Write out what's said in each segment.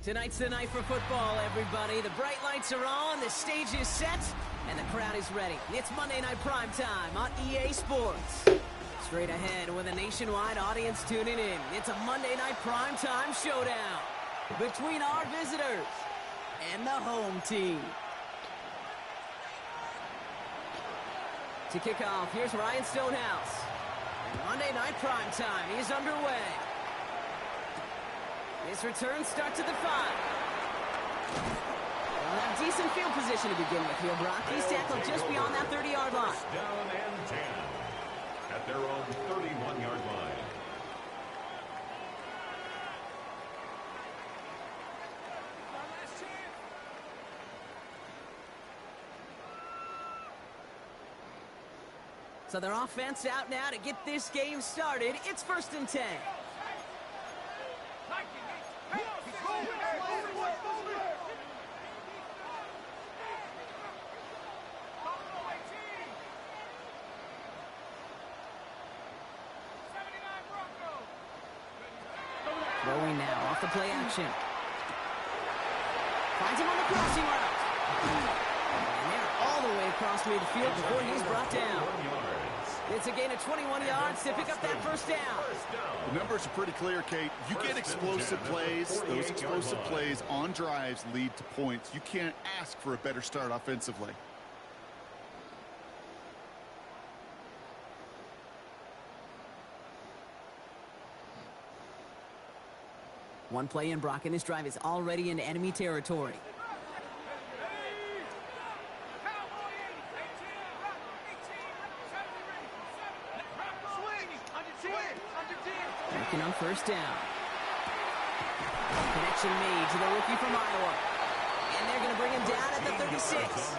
Tonight's the night for football, everybody. The bright lights are on, the stage is set, and the crowd is ready. It's Monday Night Primetime on EA Sports. Straight ahead with a nationwide audience tuning in. It's a Monday Night Primetime showdown between our visitors and the home team. To kick off, here's Ryan Stonehouse. And Monday Night Primetime is underway. This return starts at the 5. They'll have decent field position to begin with here, Brock. He's tackled just beyond that 30-yard line. Down and 10 at their own 31-yard line. So their offense out now to get this game started. It's 1st and 10. Throwing now off the play action. Finds him on the crossing route. And they're all the way across midfield before he's brought down. It's a gain of 21 yards to pick up that first down. The numbers are pretty clear, Kate. You get explosive plays. Those explosive plays on drives lead to points. You can't ask for a better start offensively. One play in, Brock, and this drive is already in enemy territory. Working on first down. Connection made to the rookie from Iowa. And they're going to bring him down at the 36.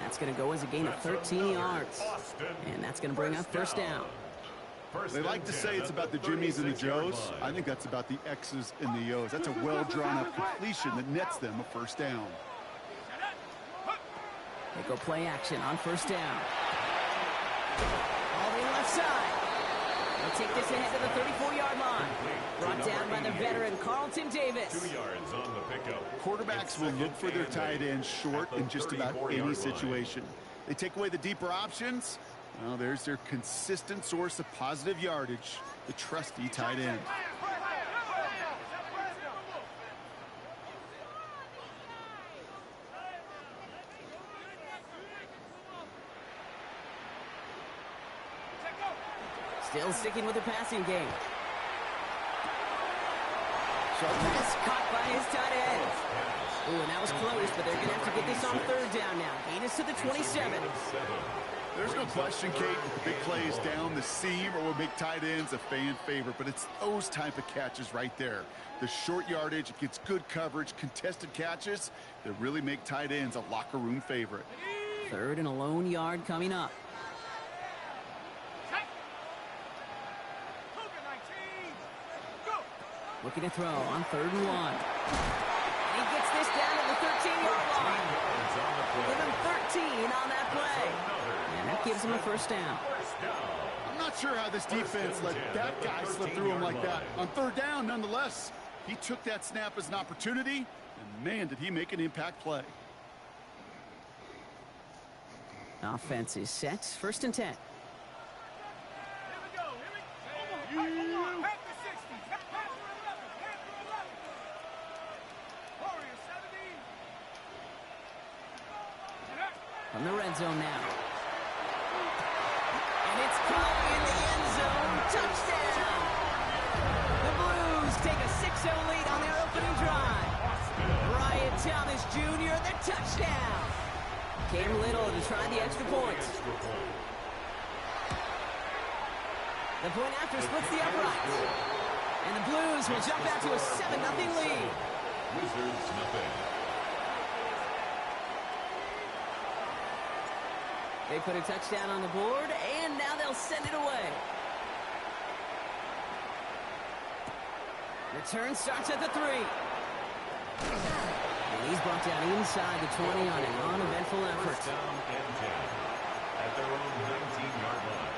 That's going to go as a gain of 13 yards. And that's going to bring up first down. They like to say it's about the Jimmies and the Joes. I think that's about the X's and the O's. That's a well-drawn-up completion that nets them a first down. They go play action on first down. All the left side. They'll take this ahead to the 34-yard line. Brought down by the veteran Carlton Davis. 2 yards on the pickup. Quarterbacks will look for their tight end short in just about any situation. They take away the deeper options. Well, there's their consistent source of positive yardage, the trusty tight end. Still sticking with the passing game. Shelton is caught by his tight end. Ooh, and that was close, but they're going to have to get this on third down now. Gain is to the 27. There's no question, Kate, the big plays down the seam or will make tight ends a fan favorite, but it's those type of catches right there. The short yardage, it gets good coverage, contested catches that really make tight ends a locker room favorite. 3rd and a lone yard coming up. Looking to throw on 3rd and 1. And he gets this down to the 13-yard line. Give him 13 on that play. And that gives him a first down. I'm not sure how this defense let that guy slip through him like that. On 3rd down, nonetheless, he took that snap as an opportunity, and man, did he make an impact play. Offense is set. 1st and 10. From the red zone now. And it's caught in the end zone. Touchdown! The Blues take a 6-0 lead on their opening drive. Brian Thomas Jr., the touchdown. Came little to try the extra point. The point after splits the uprights. And the Blues will jump out to a 7-0 lead. Wizards nothing. They put a touchdown on the board, and now they'll send it away. Return starts at the 3. And he's brought down inside the 20 on an uneventful effort. First down and 10 at their own 19-yard line.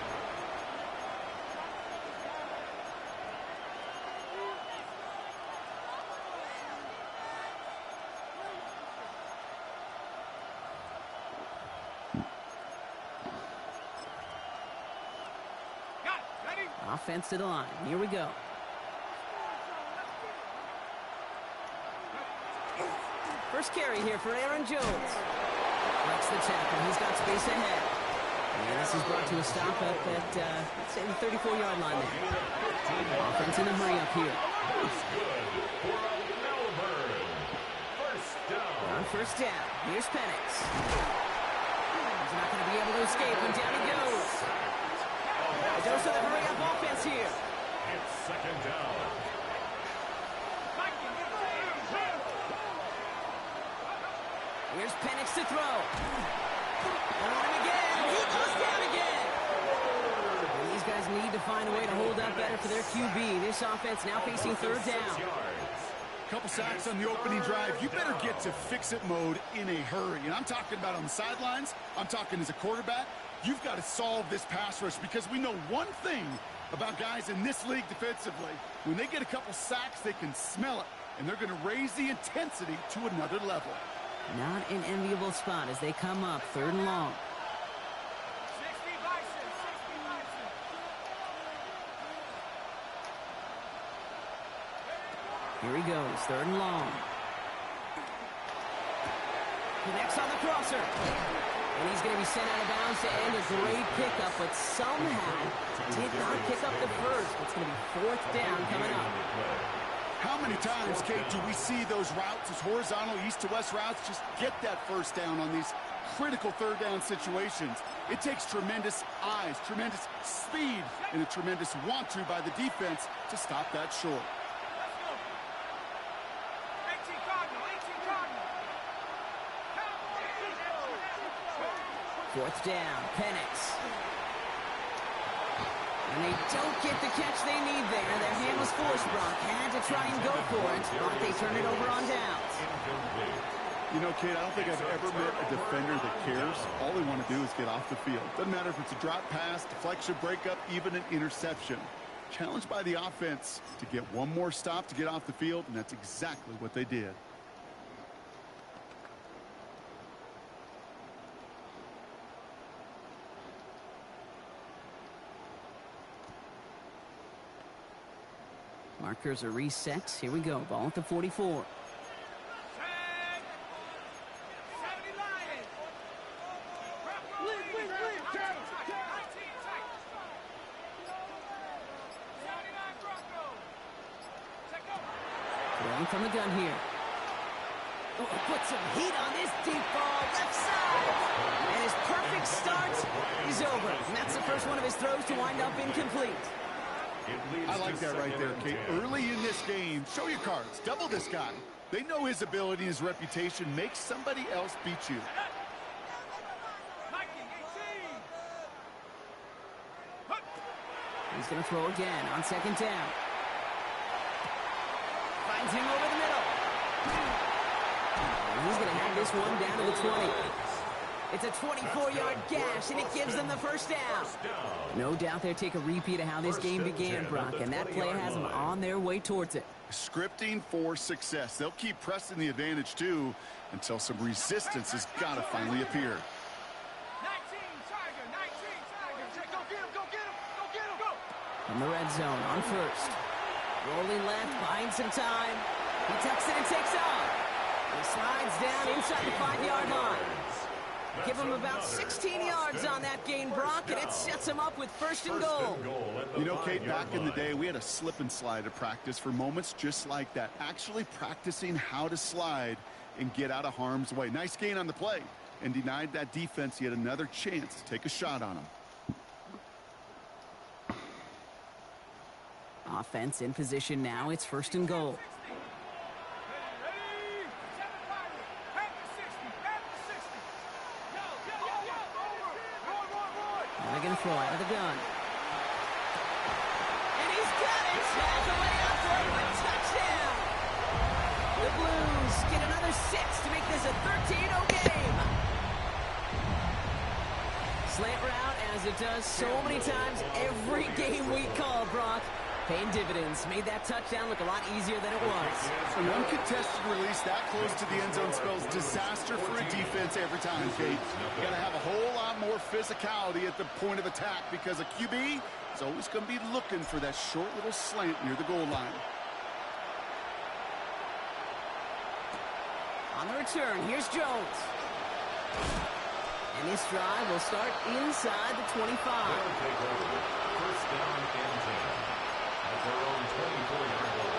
Offense to the line. Here we go. First carry here for Aaron Jones. Breaks the tackle. He's got space ahead. And this is brought to a stop up at, let's say, the 34-yard line there. Offense in a hurry up here. On first down, here's Penix. He's not going to be able to escape, and down he goes. A dose of the hurry-up offense here. It's second down. Here's Penix to throw. On him again. He goes down again. And these guys need to find a way to hold up better for their QB. This offense now facing third down. Couple sacks on the opening drive. You better get to fix-it mode in a hurry. And I'm talking about on the sidelines. I'm talking as a quarterback. You've got to solve this pass rush because we know one thing about guys in this league defensively. When they get a couple sacks, they can smell it. And they're going to raise the intensity to another level. Not an enviable spot as they come up third and long. Here he goes, third and long. Connects on the crosser. And he's going to be sent out of bounds to end a great pickup, but somehow did not pick up the first. It's going to be fourth down coming up. How many times, Kate, do we see those routes, those horizontal east-to-west routes, just get that first down on these critical third down situations? It takes tremendous eyes, tremendous speed, and a tremendous want-to by the defense to stop that short. Fourth down, Penix. And they don't get the catch they need there. Their hand was forced, Brock. Had to try and go for it, but they turn it over on downs. You know, Kate, I don't think I've ever met a defender that cares. All they want to do is get off the field. Doesn't matter if it's a drop pass, deflection, breakup, even an interception. Challenged by the offense to get one more stop to get off the field, and that's exactly what they did. Markers are reset. Here we go. Ball at the 44. Throwing from the gun here. Oh, put some heat on this deep ball. Left side. And his perfect start is over. And that's the first one of his throws to wind up incomplete. I like that right there, Kate. Early in this game, show your cards. Double this guy. They know his ability and his reputation. Make somebody else beat you. He's going to throw again on second down. Finds him over the middle. And he's going to have this one down to the 20. It's a 24-yard gash, and it gives them the first down. No doubt they'll take a repeat of how this game began, Brock, and that play has them on their way towards it. Scripting for success. They'll keep pressing the advantage, too, until some resistance has got to finally appear. From the red zone on first. Rolling left, buying some time. He tucks it and takes off. He slides down inside the 5-yard line. Give him about 16 yards on that gain, Brock, and it sets him up with first and goal. You know, Kate, back in the day, we had a slip and slide at practice for moments just like that. Actually practicing how to slide and get out of harm's way. Nice gain on the play, and denied that defense yet another chance to take a shot on him. Offense in position now. It's first and goal. They're going to throw out of the gun. And he's got it! All the way up for a touchdown! The Blues get another 6 to make this a 13-0 game. Slant route, as it does so many times every game we call, Brock. Paying dividends. Made that touchdown look a lot easier than it was. An uncontested release that close to the end zone spells disaster for a defense every time, Kate. You gotta have a whole lot more physicality at the point of attack because a QB is always going to be looking for that short little slant near the goal line. On the return, here's Jones. And this drive will start inside the 25. They'll take over. First down and 10 at their own 24-yard line.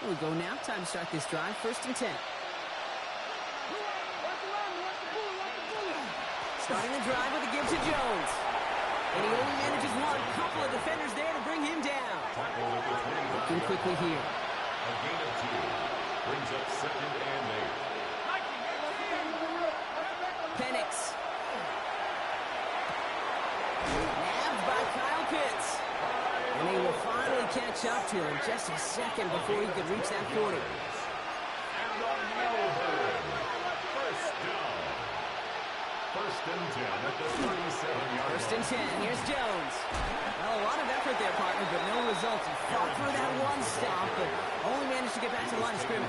Here we go now. Time to start this drive. First and 10. Starting the drive with a give to Jones. And he only manages one. Couple of defenders there to bring him down. Looking quickly here. A gain of 2 brings up second and 8. Penix. Nabbed by Kyle Pitts. And he will finally catch up to him just a second before he could reach that 40. And on Melbourne. First down. First and 10 at the 37-yard line. First and 10. Here's Jones. Well, a lot of effort there, partner, but no results. He fought for that one stop, but only managed to get back to the line of scrimmage.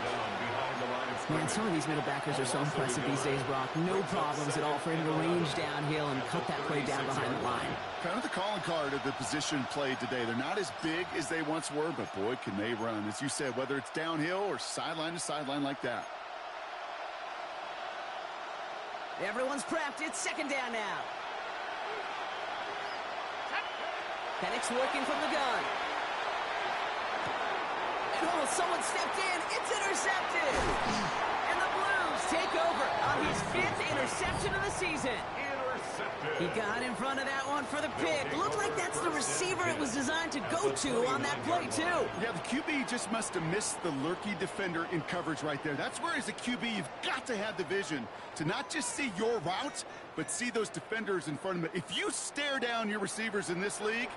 Man, some of these middle backers are so impressive these days, Brock. No problems at all for him to range downhill and cut that play down behind the line. Kind of the calling card of the position played today. They're not as big as they once were, but boy, can they run. As you said, whether it's downhill or sideline to sideline like that. Everyone's prepped. It's second down now. Penix working from the gun. Oh, someone stepped in. It's intercepted. And the Blues take over on his 5th interception of the season. He got in front of that one for the pick. Looked like that's the receiver it was designed to go to on that play, too. Yeah, the QB just must have missed the lurky defender in coverage right there. That's where, as a QB, you've got to have the vision to not just see your route, but see those defenders in front of it. If you stare down your receivers in this league,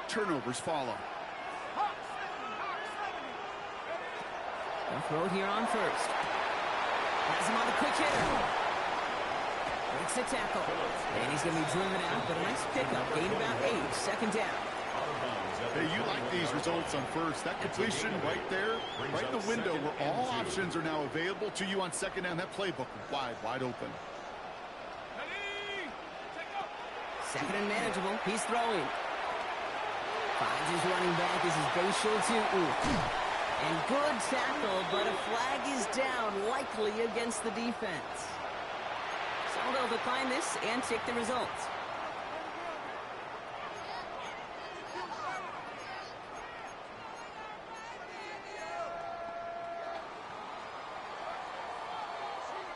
turnovers follow. They'll throw it here on first. Has him on the quick hitter. Makes the tackle. And he's going to be driven out, but a nice pickup. Gain about 8. Second down. Hey, you like these results on first. That completion right there, right in the window where all options are now available to you on second down. That playbook wide open. Second and manageable. He's throwing. Finds his running back. This is Bashir to and good tackle, but a flag is down, likely against the defense. So they'll decline this and take the results.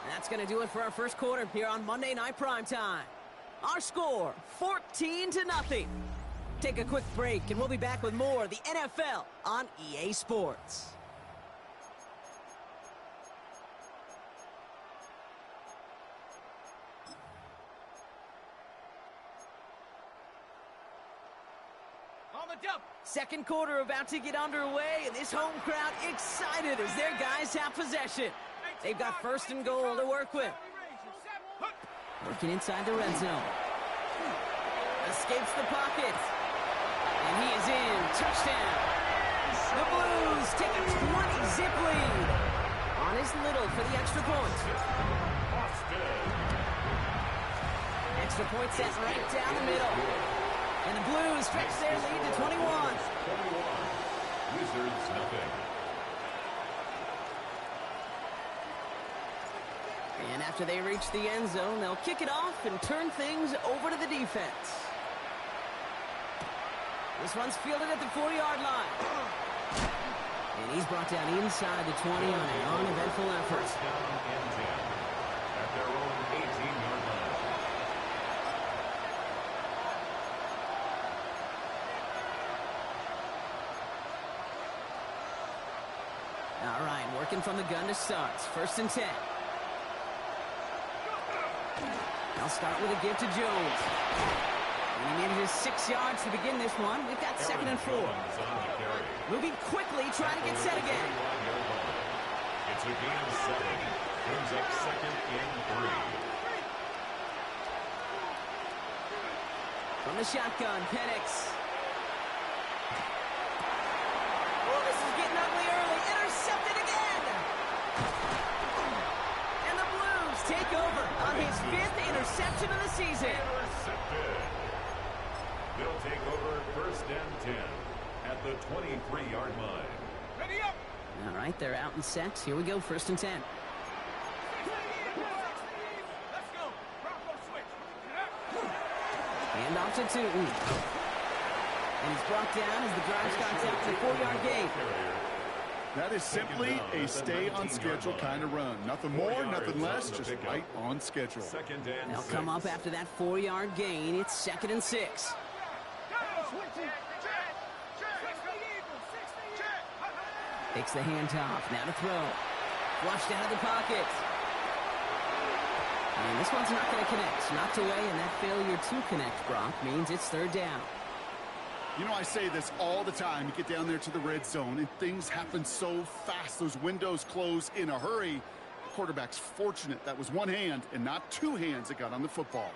That's going to do it for our first quarter here on Monday Night Primetime. Our score, 14-0. Take a quick break, and we'll be back with more of the NFL on EA Sports. On the jump. Second quarter about to get underway, and this home crowd excited as their guys have possession. They've got first and goal to work with. Working inside the red zone. Escapes the pocket. And he is in. Touchdown. The Blues take a 20-zip lead. On his Little for the extra point. Extra point set right down the middle. And the Blues stretch their lead to 21. 21. Wizards nothing. And after they reach the end zone, they'll kick it off and turn things over to the defense. This one's fielded at the 40-yard line. And he's brought down inside the 20 on an uneventful effort. First down and 10 at their own 18-yard line. All right, Working from the gun to start. 1st and 10. They'll start with a give to Jones. And he needed his 6 yards to begin this one. We've got 2nd and 4. Moving quickly, trying to get set again. It's a gain of 7. Brings up 2nd and 3. From the shotgun, Penix. Oh, this is getting ugly early. Intercepted again. And the Blues take over on his 5th interception of the season. Intercepted. They'll take over 1st and 10 at the 23-yard line. Ready up. All right, they're out and set. Here we go, 1st and 10. Let's go. Bronco switch. Hand off to Tootin. And he's brought down as the drive starts out for a 4-yard gain. That is simply a stay-on-schedule kind of run. Nothing more, nothing less, just right on schedule. 2nd and They'll 6. come up after that 4-yard gain. It's 2nd and 6. Takes the handoff. Now to throw. Flushed out of the pocket. And this one's not going to connect. Knocked away, and that failure to connect, Brock, means it's 3rd down. You know, I say this all the time. You get down there to the red zone, and things happen so fast. Those windows close in a hurry. The quarterback's fortunate that was one hand and not 2 hands that got on the football.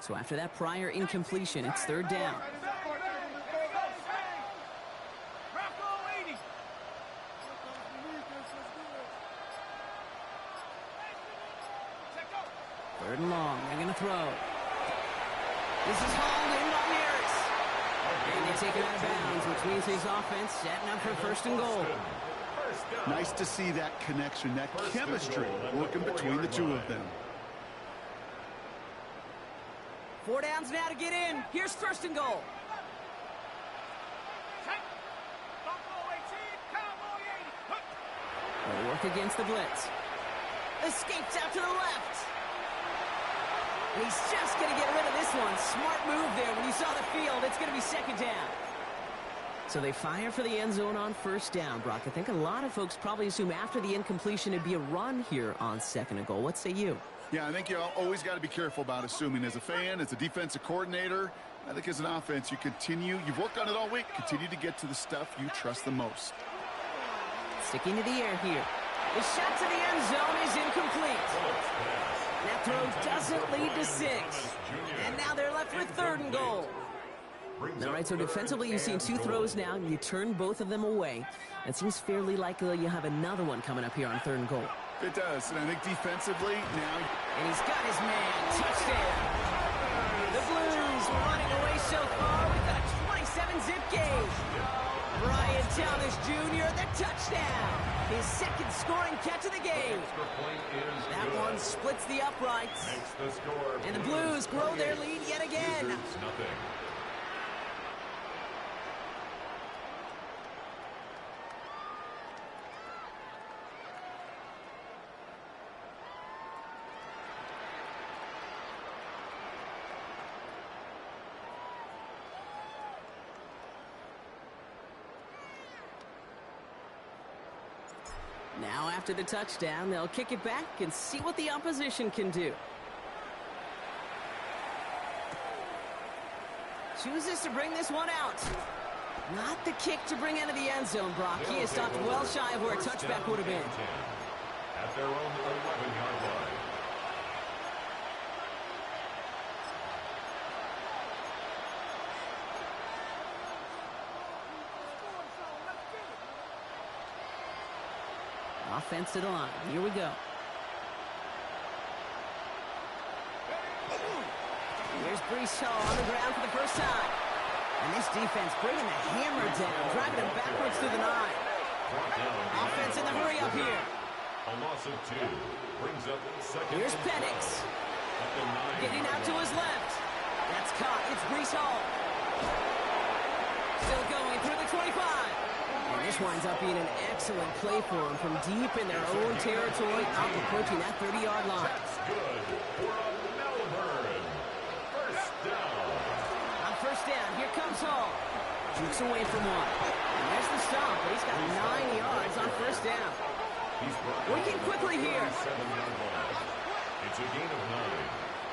So after that prior incompletion, it's 3rd down. Third and long. They're going to throw. This is hauled in by Harris. And they take it out of bounds, which means his offense setting up for 1st and goal. Nice to see that connection, that chemistry working between the two of them. 4 downs now to get in. Here's 1st and goal. They'll work against the blitz. Escapes out to the left. And he's just going to get rid of this one. Smart move there. When you saw the field, it's going to be 2nd down. So they fire for the end zone on 1st down, Brock. I think a lot of folks probably assume after the incompletion it'd be a run here on 2nd and goal. What say you? Yeah, I think you always got to be careful about assuming. As a fan, as a defensive coordinator, I think as an offense, you've worked on it all week, continue to get to the stuff you trust the most. Sticking to the air here. The shot to the end zone is incomplete. That throw doesn't lead to 6. And now they're left with 3rd and goal. All right, so defensively you've seen 2 throws now, and you turn both of them away. It seems fairly likely you have another one coming up here on 3rd and goal. It does, and I think defensively now... And he's got his man. Touchdown. The Blues running away so far with a 27-zip gain. Brian Thomas Jr., the touchdown. His 2nd scoring catch of the game. That one splits the uprights. And the Blues grow their lead yet again. Now after the touchdown, they'll kick it back and see what the opposition can do. Chooses to bring this one out. Not the kick to bring into the end zone, Brock. He is stopped well shy of where a touchback would have been. At their own 11-yard line. Offense to the line. Here we go. Here's Brees Hall on the ground for the first time. And this defense bringing the hammer down, driving him backwards through the 9. Offense in the hurry up here. A loss of 2 brings up 2nd. Here's Penix. Getting out to his left. That's caught. It's Brees Hall. Still going through the 25. And this winds up being an excellent play for them from deep in their own territory, out approaching that 30-yard line. That's good for a Melbourne looks away from one. And there's the stop, but he's got 9 yards on first down. Working quickly here. It's a gain of 9.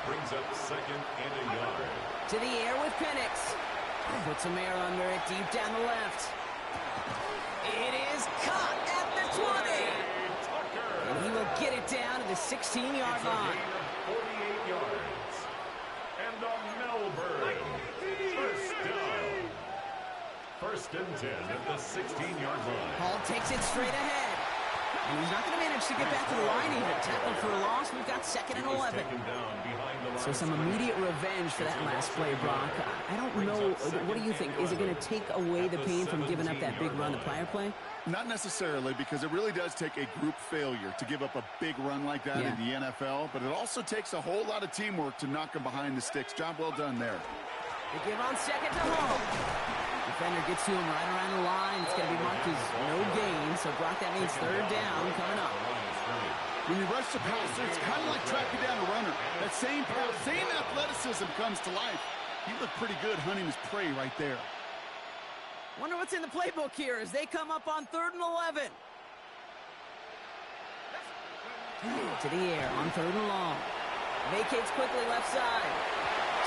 Brings up second and a yard. To the air with Penix. Put some air under it, deep down the left. It is caught at the 20. And he will get it down to the 16-yard line. 48 yards. And a Melbourne first down. First and 10 at the 16-yard line. Hall takes it straight ahead. And he's not going to manage to get back to the line even. Tackled for a loss. We've got second and 11. So some immediate revenge for that last play, Brock. I don't know. What do you think? Is it going to take away the pain from giving up that big run the prior play? Not necessarily, because it really does take a group failure to give up a big run like that in the NFL. But it also takes a whole lot of teamwork to knock him behind the sticks. Job well done there. They give on second to Hall. Defender gets to him right around the line. It's going to be marked as no gain. So, Brock, that means third down coming up. When you rush the passer, it's kind of like tracking down a runner. That same power, same athleticism comes to life. He looked pretty good hunting his prey right there. Wonder what's in the playbook here as they come up on 3rd and 11. To the air on 3rd and long. Vacates quickly left side.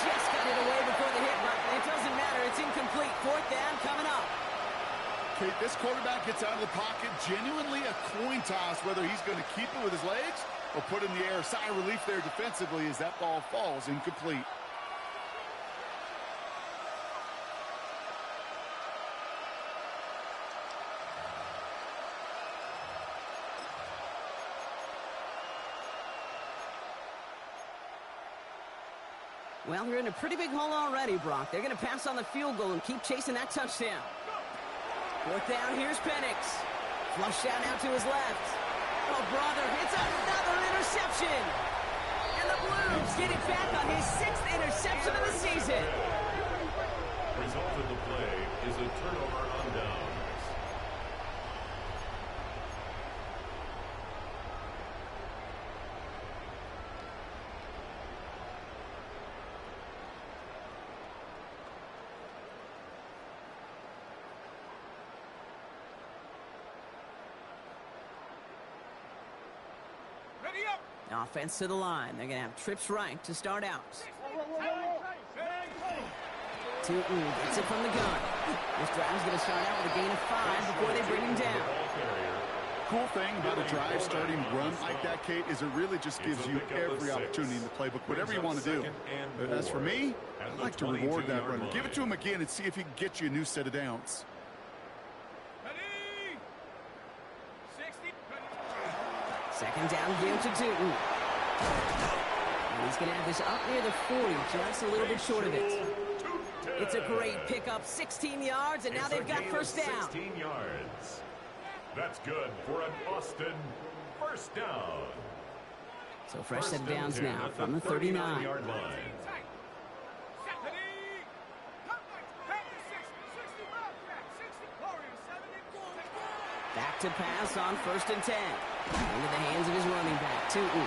Just got it away before the hit, but it doesn't matter. It's incomplete. 4th down coming up. Okay, this quarterback gets out of the pocket. Genuinely a coin toss whether he's going to keep it with his legs or put it in the air. Sigh of relief there defensively as that ball falls incomplete. Well, they're in a pretty big hole already, Brock. They're going to pass on the field goal and keep chasing that touchdown. 4th down, here's Penix. Flushed out now to his left. Oh, brother, it's another interception. And the Blues get it back on his 6th interception of the season. Result of the play is a turnover on downs. Ready up. Offense to the line. They're going to have trips right to start out. Tootin gets it from the gun. This drive's going to start out with a gain of 5 before they bring him down. Cool thing about a drive starting run like that, Kate, is it really just gives you every opportunity in the playbook, whatever you want to do. As for me, I like to reward that runner. Give it to him again and see if he can get you a new set of downs. Ready. 60. Second down game to Tootin. And he's going to have this up near the 40, just a little bit short of it. It's a great pickup, 16 yards, and now they've got first down. 16 yards. That's good for an Austin first down. So fresh set of downs now from the 39. Yard line. Back to pass on 1st and 10. Into the hands of his running back, Tootin.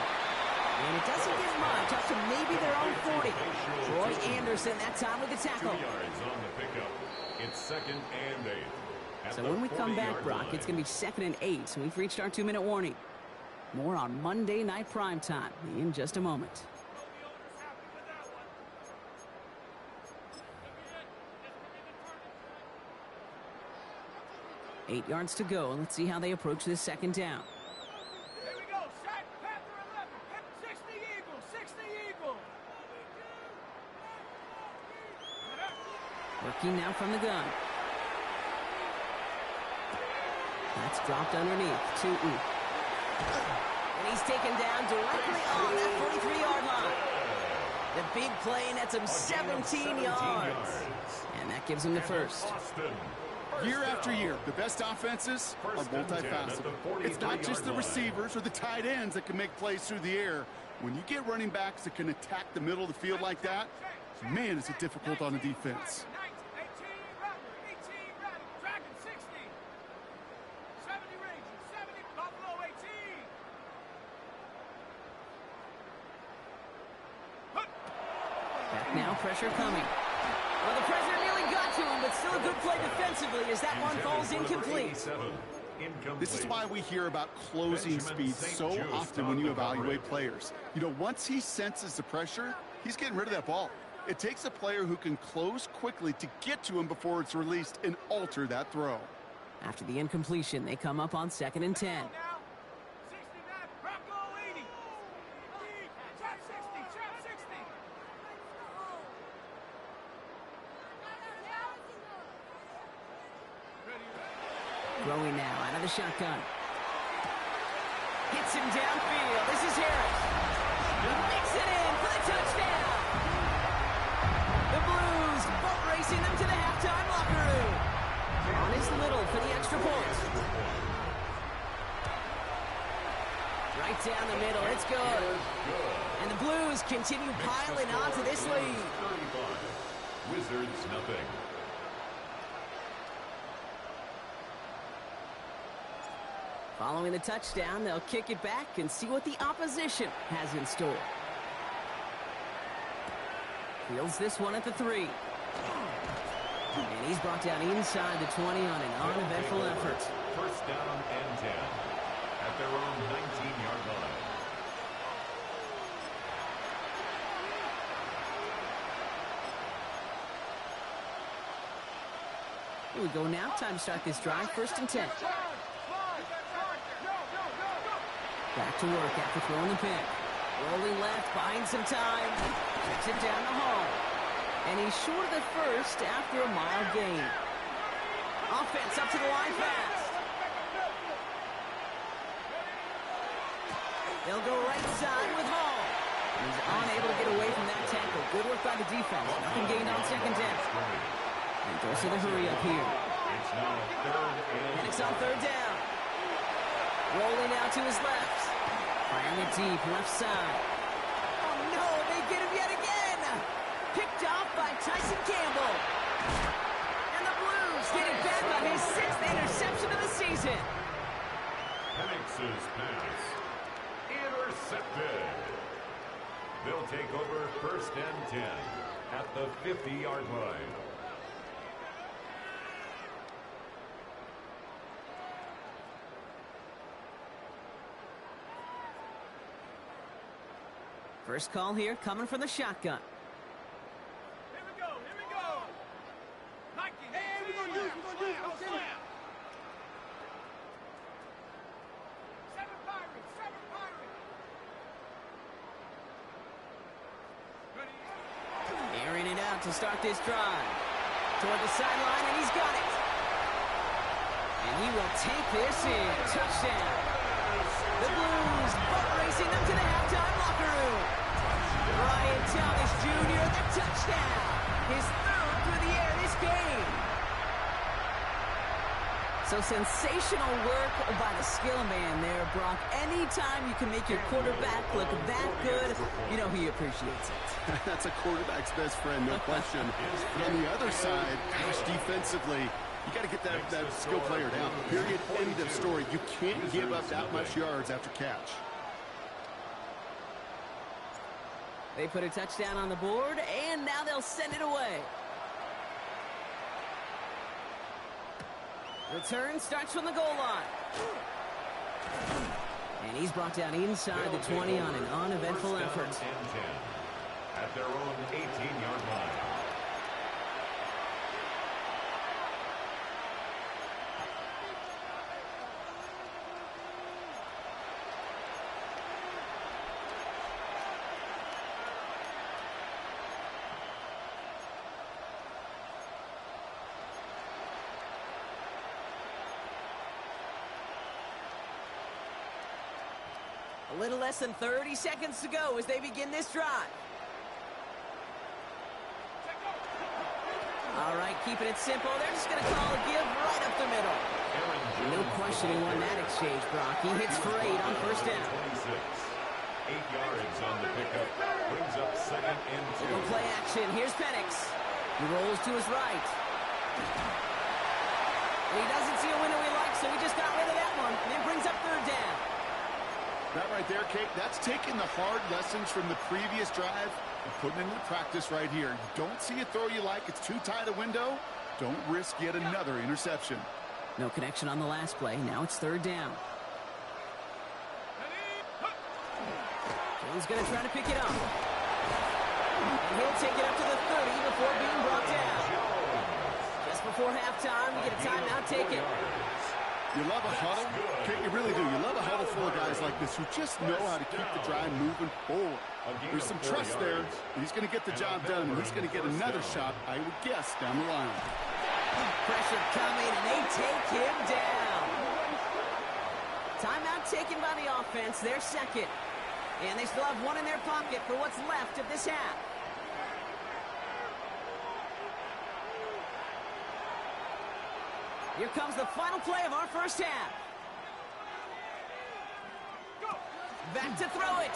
And it doesn't get much, up to maybe their own 40. Troy Anderson that time with the 2 tackle. yards on the pickup. It's 2nd and 8. So when we come back, Brock, it's going to be 2nd and 8. So we've reached our 2-minute warning. More on Monday Night Primetime in just a moment. Eight yards to go. Let's see how they approach this 2nd down. Here we go. Set. Panther 11. 60 Eagle. 60 Eagle. Working now from the gun. That's dropped underneath. Tootin. And he's taken down directly on that 43-yard line. The big play nets him 17 yards. And that gives him the first. Year after year, the best offenses are multifaceted. It's not just the receivers or the tight ends that can make plays through the air. When you get running backs that can attack the middle of the field like that, man, is it difficult on the defense. 18 Rattle. Dragon 60. 70 Rangers. 70 Buffalo 18. Back now, pressure coming. Well, the pressure nearly got got to him, but still a good play defensively as that one falls incomplete. This is why we hear about closing speed so often when you evaluate players. You know, once he senses the pressure, he's getting rid of that ball. It takes a player who can close quickly to get to him before it's released and alter that throw. After the incompletion, they come up on 2nd and 10. Throwing now out of the shotgun. Hits him downfield. This is Harris. He makes it in for the touchdown. The Blues boat racing them to the halftime locker room. On his Little for the extra point. Right down the middle. It's good. And the Blues continue piling onto this lead. Wizards nothing. Following the touchdown, they'll kick it back and see what the opposition has in store. Fields this one at the 3. And he's brought down inside the 20 on an uneventful effort. First down and 10 at their own 19-yard line. Here we go now. Time to start this drive. 1st and 10. Back to work after throwing the pick. Rolling left, buying some time. Checks it down the hall. And he's short of the first after a mile gain. Offense up to the line fast. They'll go right side with Hall. He's unable to get away from that tackle. Good work by the defense. Nothing gained on 2nd down. And goes to the hurry up here. It's now 3rd and Maniacs on 3rd down. Rolling out to his left. Firing it deep, left side. Oh no, they get him yet again! Picked off by Tyson Campbell. And the Blues get it back on his 6th interception of the season. Maniacs' pass intercepted. They'll take over 1st and 10 at the 50-yard line. First call here coming from the shotgun. Here we go, here we go. Nike, hey, we're going to use, okay. 7 Pirates, 7 Pirates. Ready? Airing it out to start this drive. Toward the sideline, and he's got it. And he will take this in. Touchdown. The Blues boat racing them to the halftime locker room. Brian Thomas Jr., the touchdown. His 3rd through the air this game. So sensational work by the skill man there, Brock. Anytime you can make your quarterback look that good, you know he appreciates it. That's a quarterback's best friend, no question. But on the other side, gosh, defensively, you got to get that skill player down. Period. End of story. You can't give up that much yards after catch. They put a touchdown on the board, and now they'll send it away. Return starts from the goal line. And he's brought down inside the 20 on an uneventful effort. At their own 18-yard line. A little less than 30 seconds to go as they begin this drive. All right, keeping it simple. They're just going to call a give right up the middle. No questioning won that exchange, Brock. He hits for 8 on 1st down. 8 yards on the pickup. Brings up 2nd and 2. Little play action. Here's Penix. He rolls to his right. And he doesn't see a window he likes, so he just got rid of that one. And it brings up 3rd down. That right there, Kate, that's taking the hard lessons from the previous drive and putting it into practice right here. You don't see a throw you like, it's too tight a window, Don't risk yet another interception. No connection on the last play. Now it's third down. Jones going to try to pick it up. And he'll take it up to the 30 before being brought down. Just before halftime, we get a timeout taken. You love a huddle? Okay, you really do. You love a huddle full of guys like this who just know how to keep the drive moving forward. There's some trust there. He's going to get the job done, and he's going to get another shot, I would guess, down the line. Pressure coming, and they take him down. Timeout taken by the offense, their second. And they still have one in their pocket for what's left of this half. Here comes the final play of our first half. Back to throw it.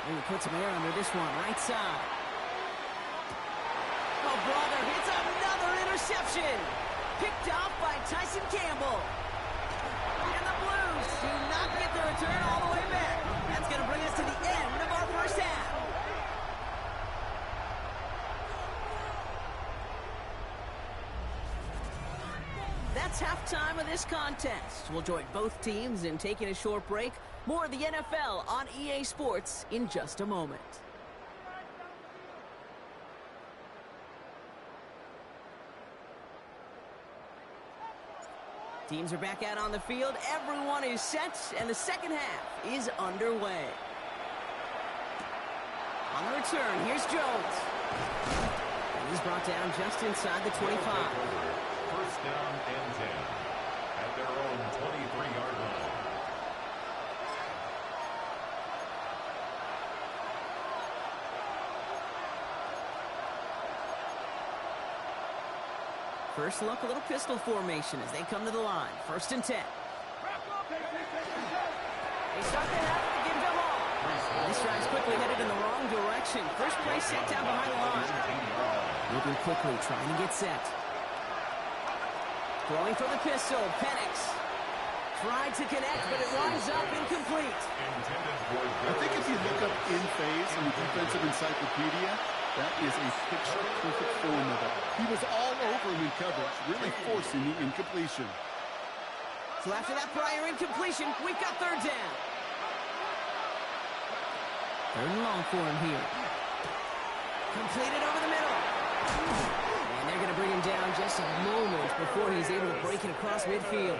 And he puts some air under this one, right side. Oh, brother, hits another interception. Picked off by Tyson Campbell. And the Blues do not get the return all the way back. That's going to bring us to the end of our first half. That's halftime of this contest. We'll join both teams in taking a short break. More of the NFL on EA Sports in just a moment. Teams are back out on the field. Everyone is set, and the second half is underway. On the return, here's Jones. And he's brought down just inside the 25. First down and 10 at their own 23-yard line. First look, a little pistol formation as they come to the line. First and 10. They start the half to give them all. And this drive's quickly headed in the wrong direction. First play set down behind the line. Moving quickly, trying to get set. Throwing for the pistol, Penix. Tried to connect, but it winds up incomplete. I think if you look up in phase in the defensive encyclopedia, that is a picture-perfect form of it. He was all over him in coverage, really forcing the incompletion. So after that prior incompletion, we've got third down. Third and long for him here. Completed over the middle. And they're going to bring him down just a moment before he's able to break it across midfield.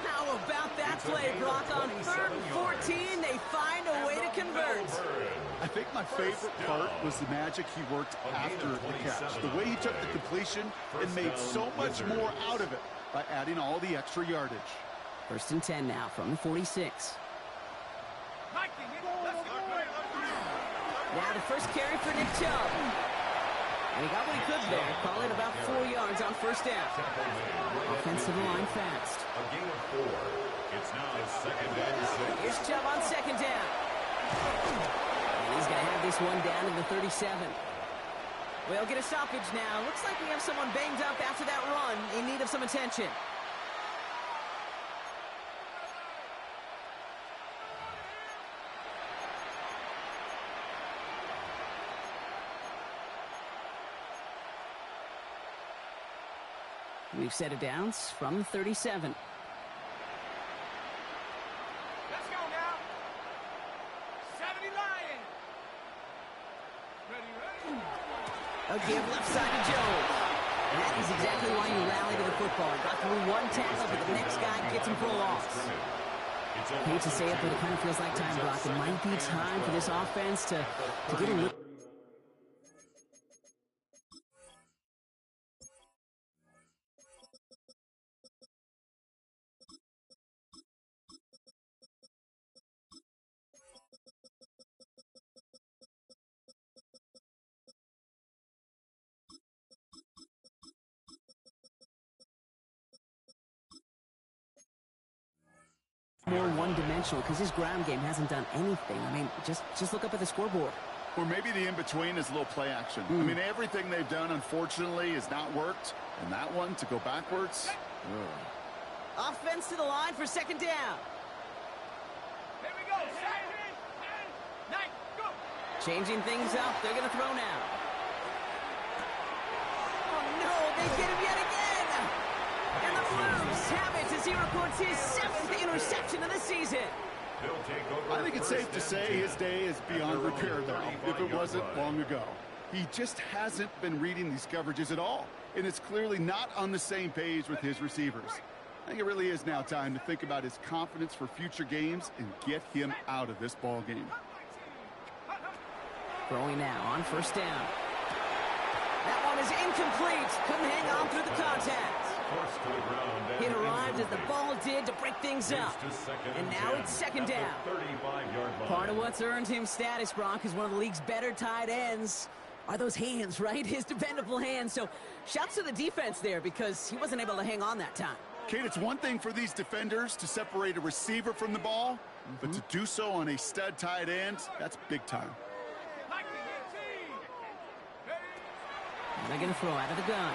How about that play, Brock? On third and 14, they find a way to convert. I think my favorite part was the magic he worked after the catch. The way he took the completion and made so much more out of it by adding all the extra yardage. First and 10 now from the 46. Now the first carry for Nick Chubb. And he got what he could there. Call it about 4 yards on first down. Offensive line fast. A gain of 4. It's now second and 6. Here's Chubb on second down. And he's going to have this one down to the 37. We'll get a stoppage now. Looks like we have someone banged up after that run in need of some attention. We've set it down from the 37. Let's go now. 70 Lions. Ready. A give left side to Jones. And that is exactly why you rally to the football. Got through one tackle, but the next guy gets him for a loss. I hate to say it, but it kind of feels like time, Brock. It might be time for this offense to get a little... more one-dimensional because his ground game hasn't done anything. I mean, just look up at the scoreboard. Or maybe the in-between is a little play action. I mean, everything they've done, unfortunately, has not worked. And that one, to go backwards, Offense to the line for second down. Here we go. 9, go. Changing things up. They're going to throw now. they get him yet again. And the Blues have it as he records his 7th interception of the season. I think it's safe to say his day is beyond repair now, if it wasn't long ago. He just hasn't been reading these coverages at all, and it's clearly not on the same page with his receivers. I think it really is now time to think about his confidence for future games and get him out of this ball game. Throwing now on first down. That one is incomplete. Couldn't hang on through the contact. It arrived as the ball did to break things up. And now it's second down. Part of what's earned him status, Brock, is one of the league's better tight ends. Are those hands, right? His dependable hands. So shouts to the defense there because he wasn't able to hang on that time. Kate, it's one thing for these defenders to separate a receiver from the ball, but to do so on a stud tight end, that's big time. And they're going to throw out of the gun.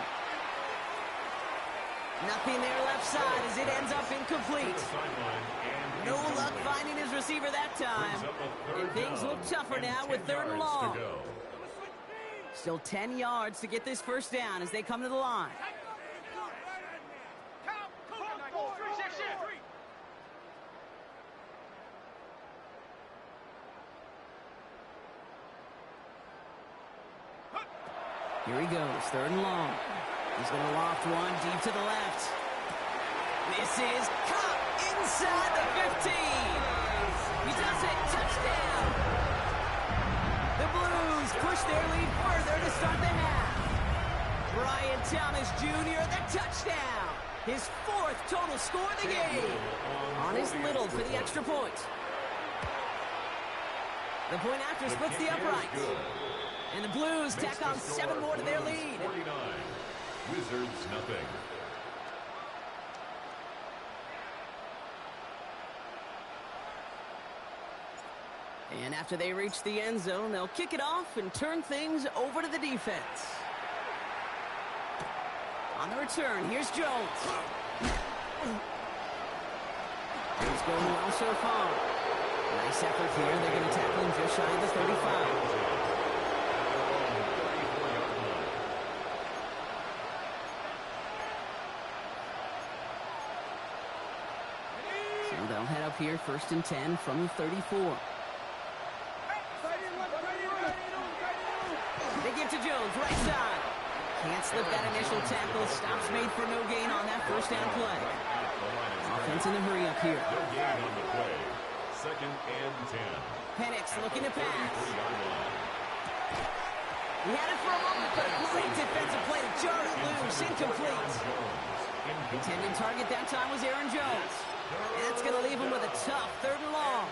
Nothing there left side as it ends up incomplete. No luck finding his receiver that time. And things look tougher now with 3rd and long. Still 10 yards to get this first down as they come to the line. Here he goes, 3rd and long. He's going to loft one deep to the left. This is caught inside the 15. He does it. Touchdown. The Blues push their lead further to start the half. Brian Thomas Jr., the touchdown. His 4th total score of the game. On his Little for the extra point. The point after splits the uprights. And the Blues tack on 7 more to their lead. 49. Wizards nothing. And after they reach the end zone, they'll kick it off and turn things over to the defense. On the return, here's Jones. He's going to also Farm. Nice effort here. They're going to tackle him just shy of the 35. They'll head up here, 1st and 10 from the 34. They give to Jones, right side. Can't slip that initial tackle. Stops made for no gain on that first down play. Offense in the hurry up here. No gain on the play. 2nd and 10. Penix looking to pass. He had it for a moment, but a great defensive play to jar it loose. Incomplete. Intended target that time was Aaron Jones. And that's going to leave him with a tough 3rd and long.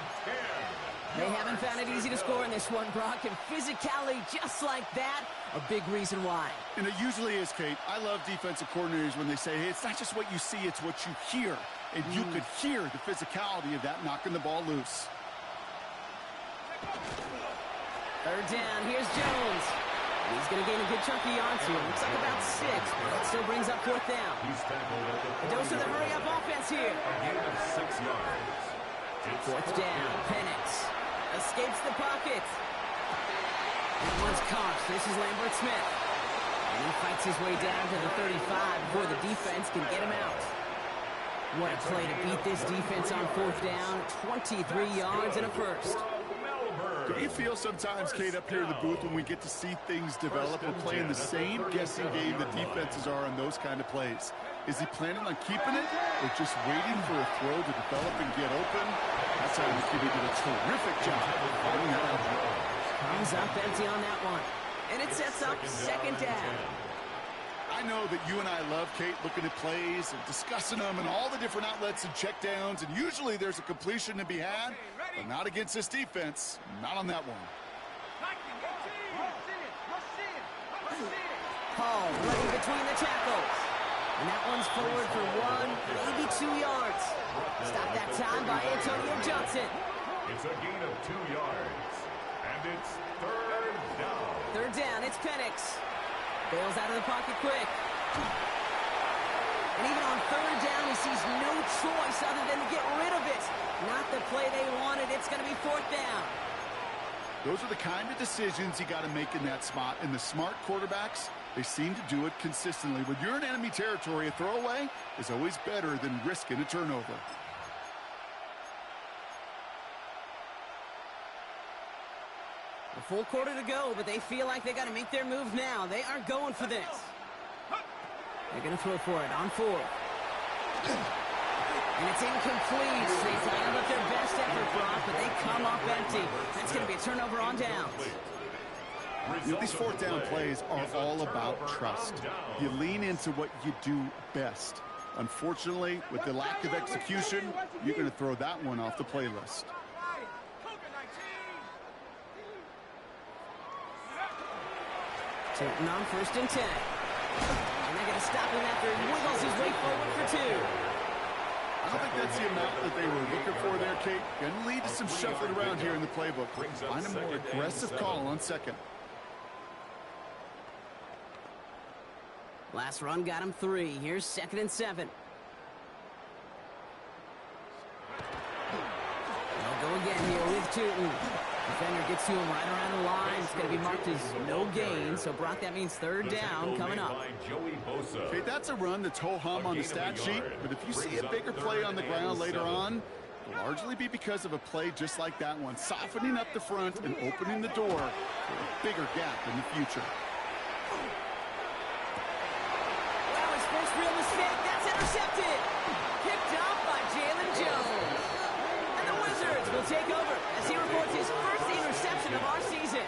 They haven't found it easy to score in this one, Brock, and physicality just like that, a big reason why. And it usually is, Kate. I love defensive coordinators when they say, hey, it's not just what you see, it's what you hear. And you could hear the physicality of that knocking the ball loose. 3rd down, here's Jones. He's going to gain a good chunk of yards here. Looks like about 6, but that still brings up 4th down. He's tackled at the A dose of the hurry-up offense here. A gain of 6 yards. 4th down, Penix escapes the pocket. And one's caught. This is Lambert Smith. And he fights his way down to the 35 before the defense can get him out. What a play to beat this defense on 4th down. 23 yards and a first. Do you feel sometimes, Kate, up here in the booth when we get to see things develop, we're playing the same guessing game that defenses are on those kind of plays? Is he planning on keeping it or just waiting for a throw to develop and get open? That's how the QB did a terrific job of finding that out. Comes up empty on that one. And it sets up 2nd down. I know that you and I love, Kate, looking at plays and discussing them and all the different outlets and checkdowns, and usually there's a completion to be had, but not against this defense, not on that one. Paul running between the tackles. And that one's forward for 1, maybe 2 yards. Stopped that time by Antonio Johnson. It's a gain of 2 yards. And it's 3rd down. 3rd down, it's Penix. Bails out of the pocket quick. And even on 3rd down, he sees no choice other than to get rid of it. Not the play they wanted. It's going to be 4th down. Those are the kind of decisions you got to make in that spot. And the smart quarterbacks, They seem to do it consistently. When you're in enemy territory, a throwaway is always better than risking a turnover. A full quarter to go, but they feel like they got to make their move now. They are going for this. They're going to throw for it on 4. And it's incomplete. They dialed up their best effort, Brock, but they come up empty. That's going to be a turnover on downs. You know, these fourth down plays are all about trust. You lean into what you do best. Unfortunately, with the lack of execution, you're going to throw that one off the playlist. Taking on 1st and 10. And they're going to stop him after he wiggles his way forward for 2. I don't think that's the amount that they were looking for there, Kate. Going to lead to some shuffling around here in the playbook. Find a more aggressive call on 2nd. Last run got him 3. Here's 2nd and 7. They'll go again here with Tootin. Defender gets to him right around the line. It's going to be marked as no gain. So, Brock, that means 3rd down coming up. Okay, that's a run that's ho-hum on the stat sheet. But if you see a bigger play on the ground later on, it'll largely be because of a play just like that one, softening up the front and opening the door for a bigger gap in the future. Well, his first real mistake. That's intercepted. Picked up by Jalen Jones. And the Wizards will take over as he reports his first interception of our season.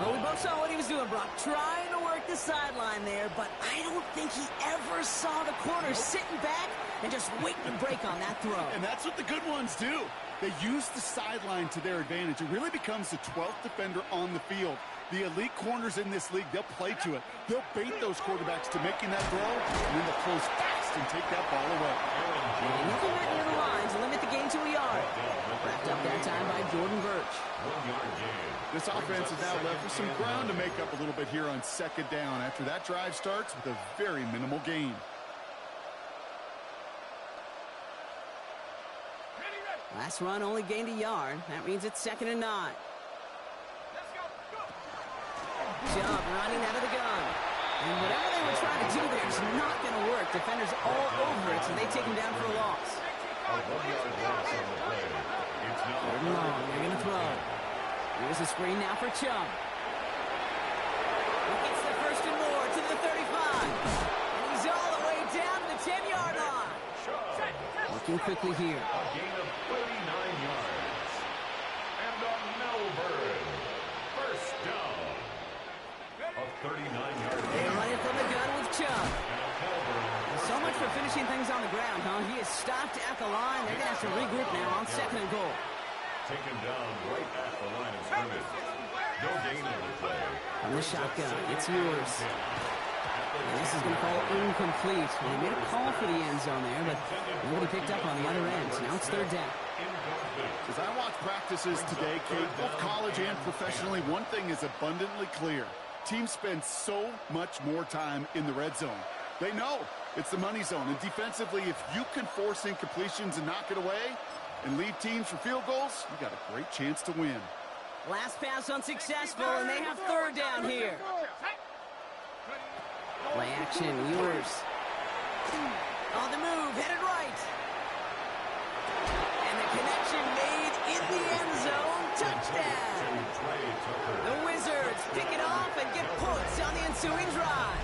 Well, we both saw what he was doing, Brock, trying to work the sideline there, but I don't think he ever saw the corner sitting back and just waiting to break on that throw. And that's what the good ones do. They use the sideline to their advantage. It really becomes the 12th defender on the field. The elite corners in this league, they'll play to it. They'll bait those quarterbacks to making that throw, and then they'll close fast and take that ball away. And looking right near the line to limit the gain to a yard. Wrapped up that time by Jordan Birch. This offense is now left with some ground to make up a little bit here on 2nd down after that drive starts with a very minimal gain. Last run only gained a yard. That means it's 2nd and 9. Chubb running out of the gun. And whatever they were trying to do there is not going to work. Defenders all over it, so they take him down for a loss. 3rd and long. They're going to throw. Here's a screen now for Chubb. He gets the 1st and more to the 35. And he's all the way down to the 10-yard line. Working quickly here. A gain of 39 yards. And on Melbourne, 1st down. A 39-yard They gain. run it from the gun with Chubb. So much for finishing things on the ground, huh? He is stopped at the line. They're going to have to regroup now on 2nd and goal. Taken down right at the line of scrimmage. No gain on the play. From the shotgun, it's yours. And this is going to fall incomplete. Well, they made a call for the end zone there, but nobody picked up on the other end. So now it's 3rd down. As I watch practices today, Kate, both college and professionally, one thing is abundantly clear. Teams spend so much more time in the red zone. They know it's the money zone. And defensively, if you can force incompletions and knock it away and leave teams for field goals, you got a great chance to win. Last pass unsuccessful, and they have 3rd down here. Play action, yours. On the move, headed right. And the connection made in the end zone. Touchdown. The Wizards pick it off and get points on the ensuing drive.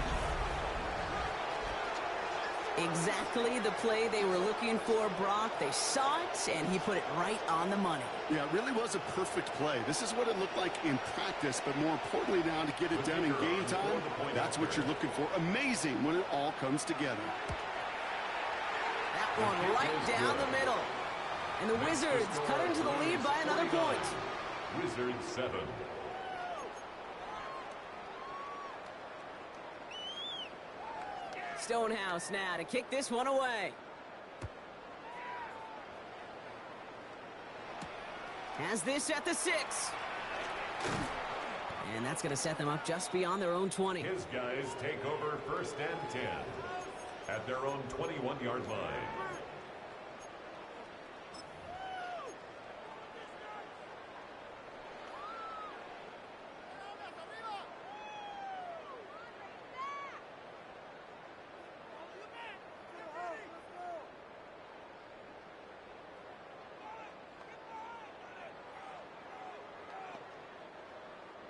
Exactly the play they were looking for, Brock. They saw it, and he put it right on the money. Yeah, it really was a perfect play. This is what it looked like in practice, but more importantly now to get it done in game time, that's what you're looking for. Amazing when it all comes together. That one right down the middle. And the Wizards cut into the lead by another point. Wizards 7. Stonehouse now to kick this one away. Has this at the 6. And that's going to set them up just beyond their own 20. His guys take over 1st and 10 at their own 21-yard line.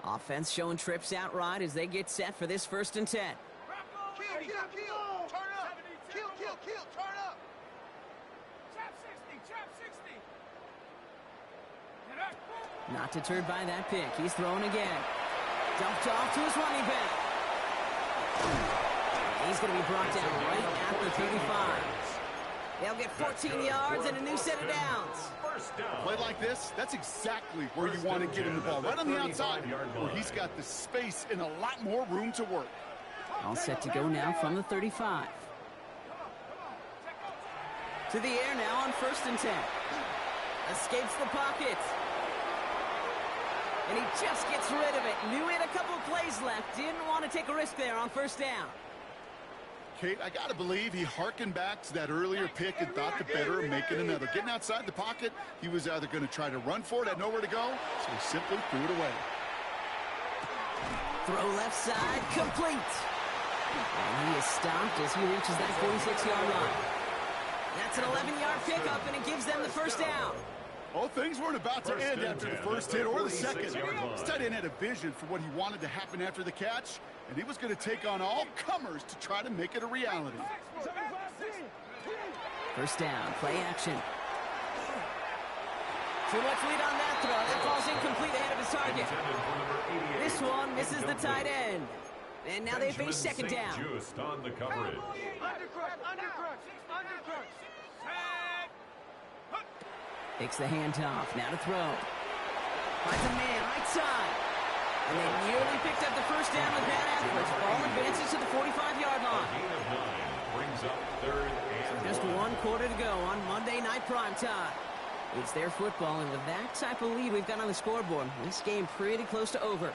Offense showing trips outright as they get set for this 1st and 10. Kill, turn up. Kill, turn up. Trap 60. Not deterred by that pick. He's throwing again. Dumped off to his running back. He's going to be brought down right at the 35. They'll get 14 yards and a new set of downs. A play like this, that's exactly where you want to get him the ball. Right on the outside, where he's got the space and a lot more room to work. All set to go now from the 35. To the air now on 1st and 10. Escapes the pocket. And he just gets rid of it. Knew he had a couple plays left. Didn't want to take a risk there on 1st down. Kate, I got to believe he harkened back to that earlier pick and thought the better of making another. Getting outside the pocket, he was either going to try to run for it, had nowhere to go, so he simply threw it away. Throw left side, complete. And he is stopped as he reaches that 46-yard line. That's an 11-yard pickup, and it gives them the 1st down. Well, things weren't about to end after the first hit or the second. This tight end had a vision for what he wanted to happen after the catch, and he was going to take on all comers to try to make it a reality. 1st down, play action. Too much lead on that throw. That ball's incomplete ahead of his target. This one misses the tight end. And now they face 2nd down. Just on the coverage. Undercrush. Takes the handoff. Now to throw. Finds a man right side. And they nearly picked up the 1st down with bad efforts. Ball advances to the 45-yard line. Gain of 9 brings up 3rd and Just 1. 1 quarter to go on Monday Night Primetime. It's their football, and with that type of lead we've got on the scoreboard, this game pretty close to over.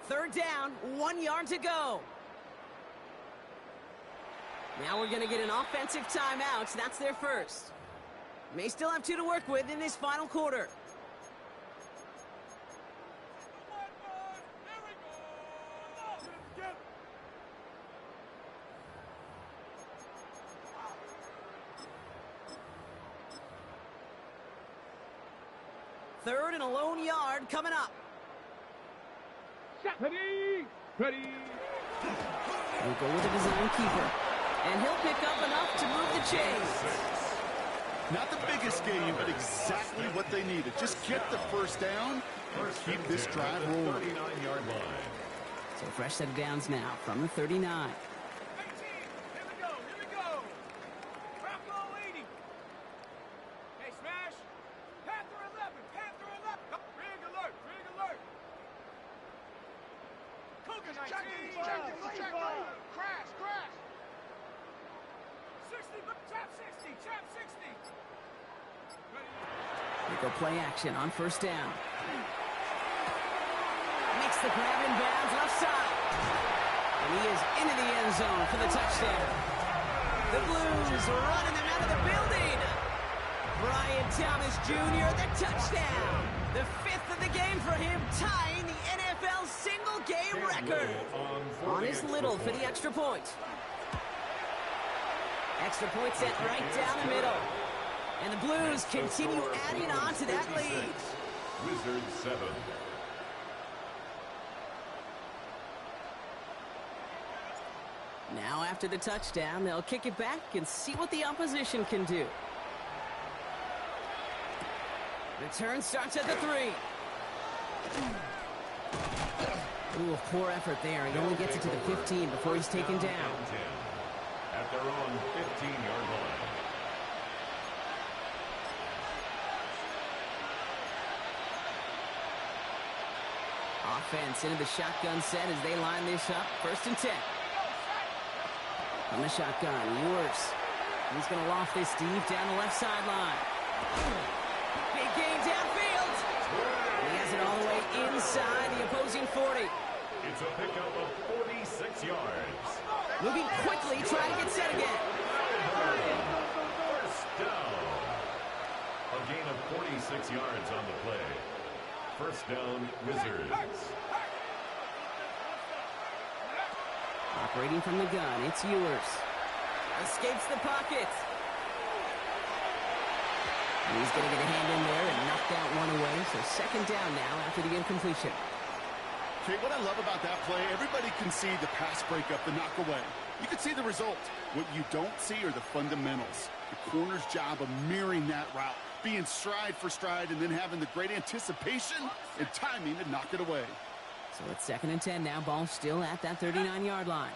Third down, 1 yard to go. Now we're going to get an offensive timeout. That's their first. May still have 2 to work with in this final quarter. Third and a lone yard coming up. Ready. We'll go with a design keeper. And he'll pick up enough to move the chains. Not the biggest game, but exactly what they needed. Just get the 1st down and keep this drive rolling. 39-yard line. So fresh set of downs now from the 39. 18. Here we go. Drop goal 80. Hey, smash. Panther 11. Rig alert. Cougar 19. Check. Crash. 60. Trap 60. They go play action on 1st down. Makes the grab in bounds left side. And he is into the end zone for the touchdown. The Blues are running them out of the building. Brian Thomas Jr., the touchdown. The 5th of the game for him, tying the NFL single-game record. On his little for the extra point. Extra point set right down the middle. And the Blues continue adding on to that lead. Wizards 7. Now after the touchdown, they'll kick it back and see what the opposition can do. Return starts at the 3. Ooh, poor effort there. He only gets it to the 15 before he's taken down. At their own 15-yard line. Offense into the shotgun set as they line this up. 1st and 10. From the shotgun, Ewers. He's going to loft this deep down the left sideline. Big gain downfield. He has it all the way inside the opposing 40. It's a pickup of 46 yards. Moving quickly, trying to get set again. 1st down. A gain of 46 yards on the play. First down, Wizards. Operating from the gun, it's Ewers. Escapes the pocket. And he's going to get a hand in there and knock that one away. So second down now after the incompletion. Okay, what I love about that play, everybody can see the pass breakup, the knock away. You can see the result. What you don't see are the fundamentals. The corner's job of mirroring that route, being stride for stride, and then having the great anticipation and timing to knock it away. So it's 2nd and 10 now. Ball still at that 39-yard line.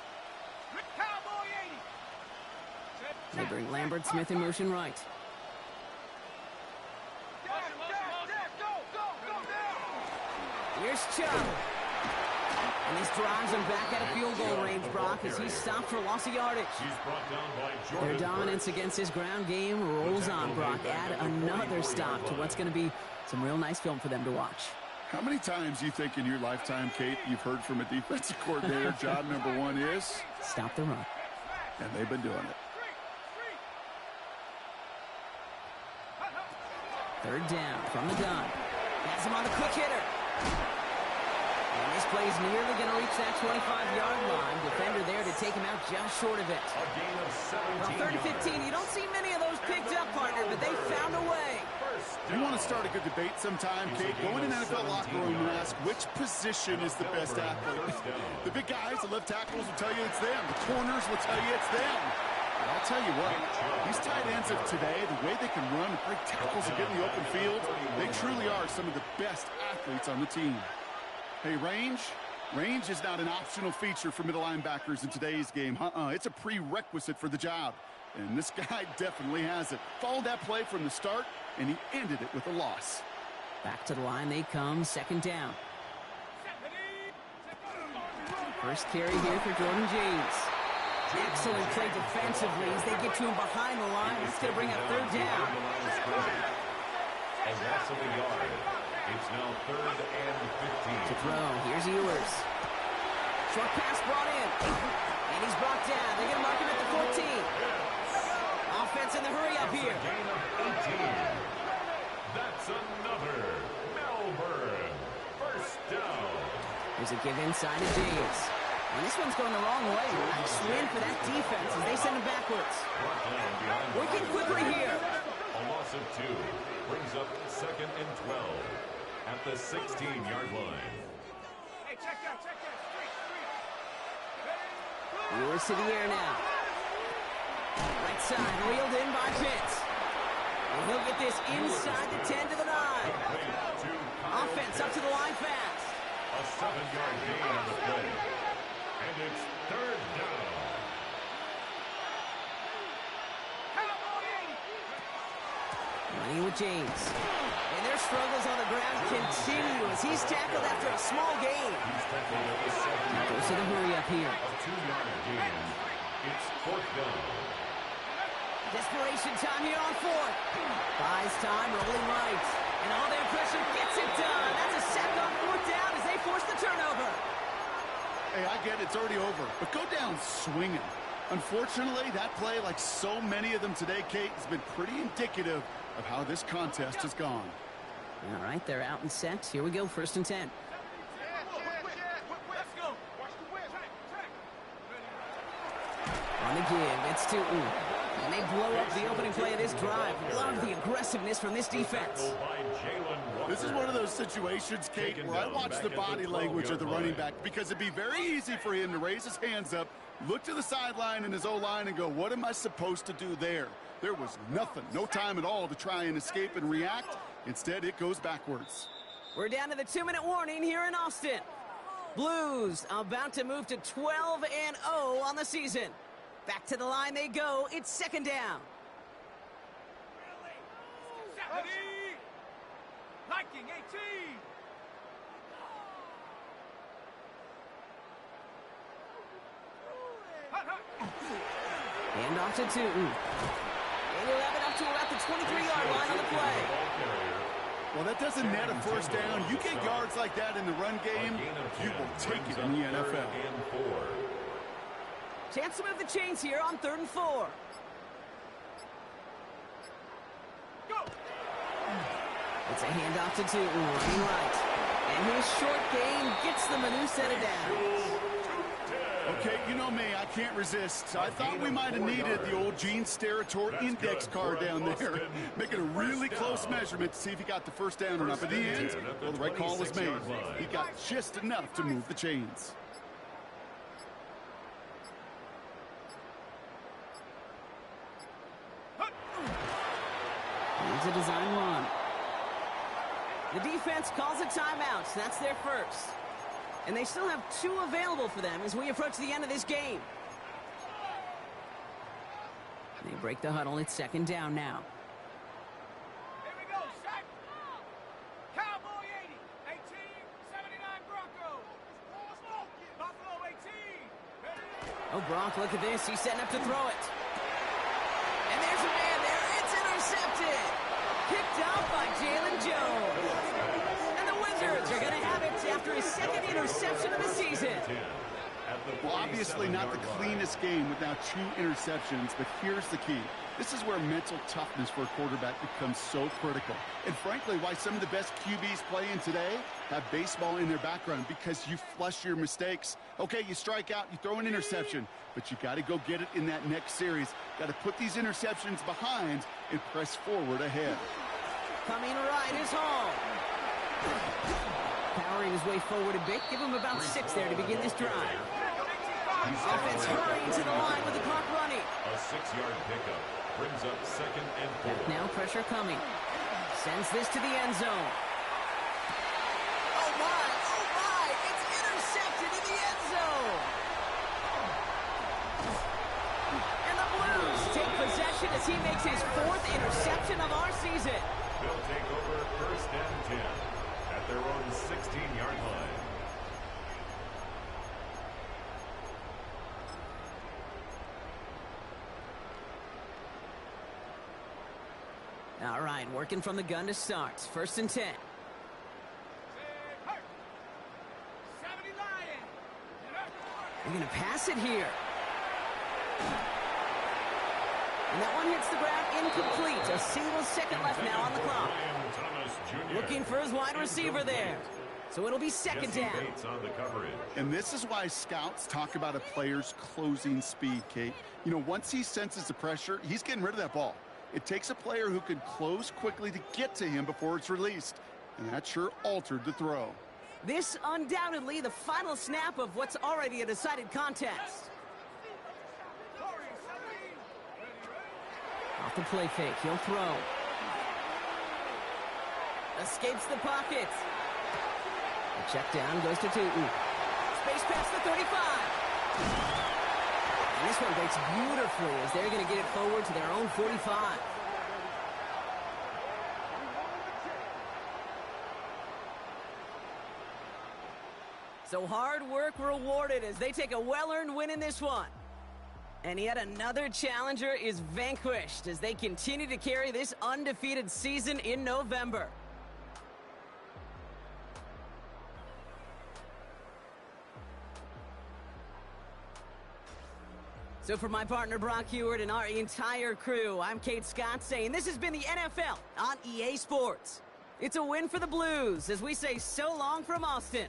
They bring Lambert Smith in motion right. Here's Chubb. And this drives him back at a field goal range, Brock, as he's stopped for loss of yardage. Their dominance against his ground game rolls on, Brock. Add another stop to what's going to be some real nice film for them to watch. How many times do you think in your lifetime, Kate, you've heard from a defensive coordinator, job number one is? Stop the run. And they've been doing it. 3rd down from the gun. Has him on the quick hitter. And this play is nearly going to reach that 25-yard line. Defender there to take him out just short of it. A gain of 17 Well, 3rd and 15, you don't see many of those picked up, partner, but they found a way. You want to start a good debate sometime, Kate? Go in an NFL locker room and ask which position is the best athlete. The big guys, the left tackles will tell you it's them. The corners will tell you it's them. But I'll tell you what, these tight ends of today, the way they can run, break tackles, and get in the open field, they truly are some of the best athletes on the team. Hey, range? Range is not an optional feature for middle linebackers in today's game. It's a prerequisite for the job. And this guy definitely has it. Followed that play from the start, and he ended it with a loss. Back to the line they come, 2nd down. First carry here for Jordan James. Excellent play defensively as they get to him behind the line. It's going to bring up 3rd down. A loss of a yard. It's now 3rd and 15. To throw, here's Ewers. Short pass brought in. And he's brought down. They're going to mark him at the 14. Offense in the hurry up here. Gain of 18. That's another. Melbourne. First down. There's a give inside to James. And this one's going the wrong way. Nice win for that defense as they send him backwards. Working quickly here. A loss of 2 brings up 2nd and 12 at the 16-yard line. Hey, check that. Ewers to the air now. Right side, reeled in by Pitts. And he'll get this inside the 10 to the 9. Offense up to the line fast. A 7-yard gain on the play. And it's 3rd down. Money with James. And their struggles on the ground continue as he's tackled after a small gain. He goes to the hurry up here. A 2-yard gain. It's 4th down. Desperation time here on 4th. Buys time, rolling right. And all their pressure gets it done. That's a sack on 4th down as they force the turnover. Hey, I get it, it's already over, but go down swinging. Unfortunately, that play, like so many of them today, Kate, has been pretty indicative of how this contest has gone. All right, they're out and set. Here we go, 1st and 10. Let's go. Watch the win. On the give, it's Tootin. And they blow up the opening play of this drive. Love the aggressiveness from this defense. This is one of those situations, Kate, where I watch the body language of the running back because it'd be very easy for him to raise his hands up, look to the sideline in his O-line and go, what am I supposed to do there? There was nothing, no time at all to try and escape and react. Instead, it goes backwards. We're down to the 2-minute warning here in Austin. Blues about to move to 12-0 on the season. Back to the line they go. It's 2nd down. Liking 18. Hand off to Tootin. And he'll have it up to about the 23-yard line on the play. Well, that doesn't net a 1st down. You get yards like that in the run game, you will take it in the NFL. Chance to move the chains here on 3rd and 4. Go. It's a handoff to Tootin, running right. And his short game gets them a new set of downs. Okay, you know me, I can't resist. I thought we might have needed the old Gene Steratore index card down there. Making a really close measurement to see if he got the first down or not. But in the end, well, the right call was made. He got just enough to move the chains. Here's a design run. The defense calls a timeout. That's their first. And they still have 2 available for them as we approach the end of this game. They break the huddle. It's second down now. Here we go, set. Cowboy 80, 18, 79 Broncos. Buffalo 18. Oh, Gronk, look at this. He's setting up to throw it. And there's a man there. It's intercepted. Picked out by Jalen Jones. And the Wizards are going to have it after his second interception of the season. Well, obviously not the cleanest game without 2 interceptions, but here's the key. This is where mental toughness for a quarterback becomes so critical. And frankly, why some of the best QBs playing today have baseball in their background, because you flush your mistakes. Okay, you strike out, you throw an interception, but you got to go get it in that next series. Got to put these interceptions behind and press forward ahead. Coming right is Hall. Powering his way forward a bit. Give him about 6 there to begin this drive. Offense hurrying to the line with the clock running. A 6-yard pickup brings up second and 4. Now pressure coming. Sends this to the end zone. Oh my, it's intercepted in the end zone. And the Blues take possession as he makes his 4th interception of our season. They'll take over first and 10 at their own 16-yard line. All right, working from the gun to start. First and 10. 70 Lions. They're going to pass it here. And that one hits the ground incomplete. A single second left now on the clock. Looking for his wide receiver there. So it'll be second down. On the coverage. And this is why scouts talk about a player's closing speed, Kate. You know, once he senses the pressure, he's getting rid of that ball. It takes a player who can close quickly to get to him before it's released. And that sure altered the throw. This undoubtedly the final snap of what's already a decided contest. Off the play fake, he'll throw. Escapes the pocket. The check down goes to Tootin. Space past the 35. And this one breaks beautifully as they're going to get it forward to their own 45. So hard work rewarded as they take a well-earned win in this one. And yet another challenger is vanquished as they continue to carry this undefeated season in November. So for my partner Brock Heward and our entire crew, I'm Kate Scott saying this has been the NFL on EA Sports. It's a win for the Blues as we say so long from Austin.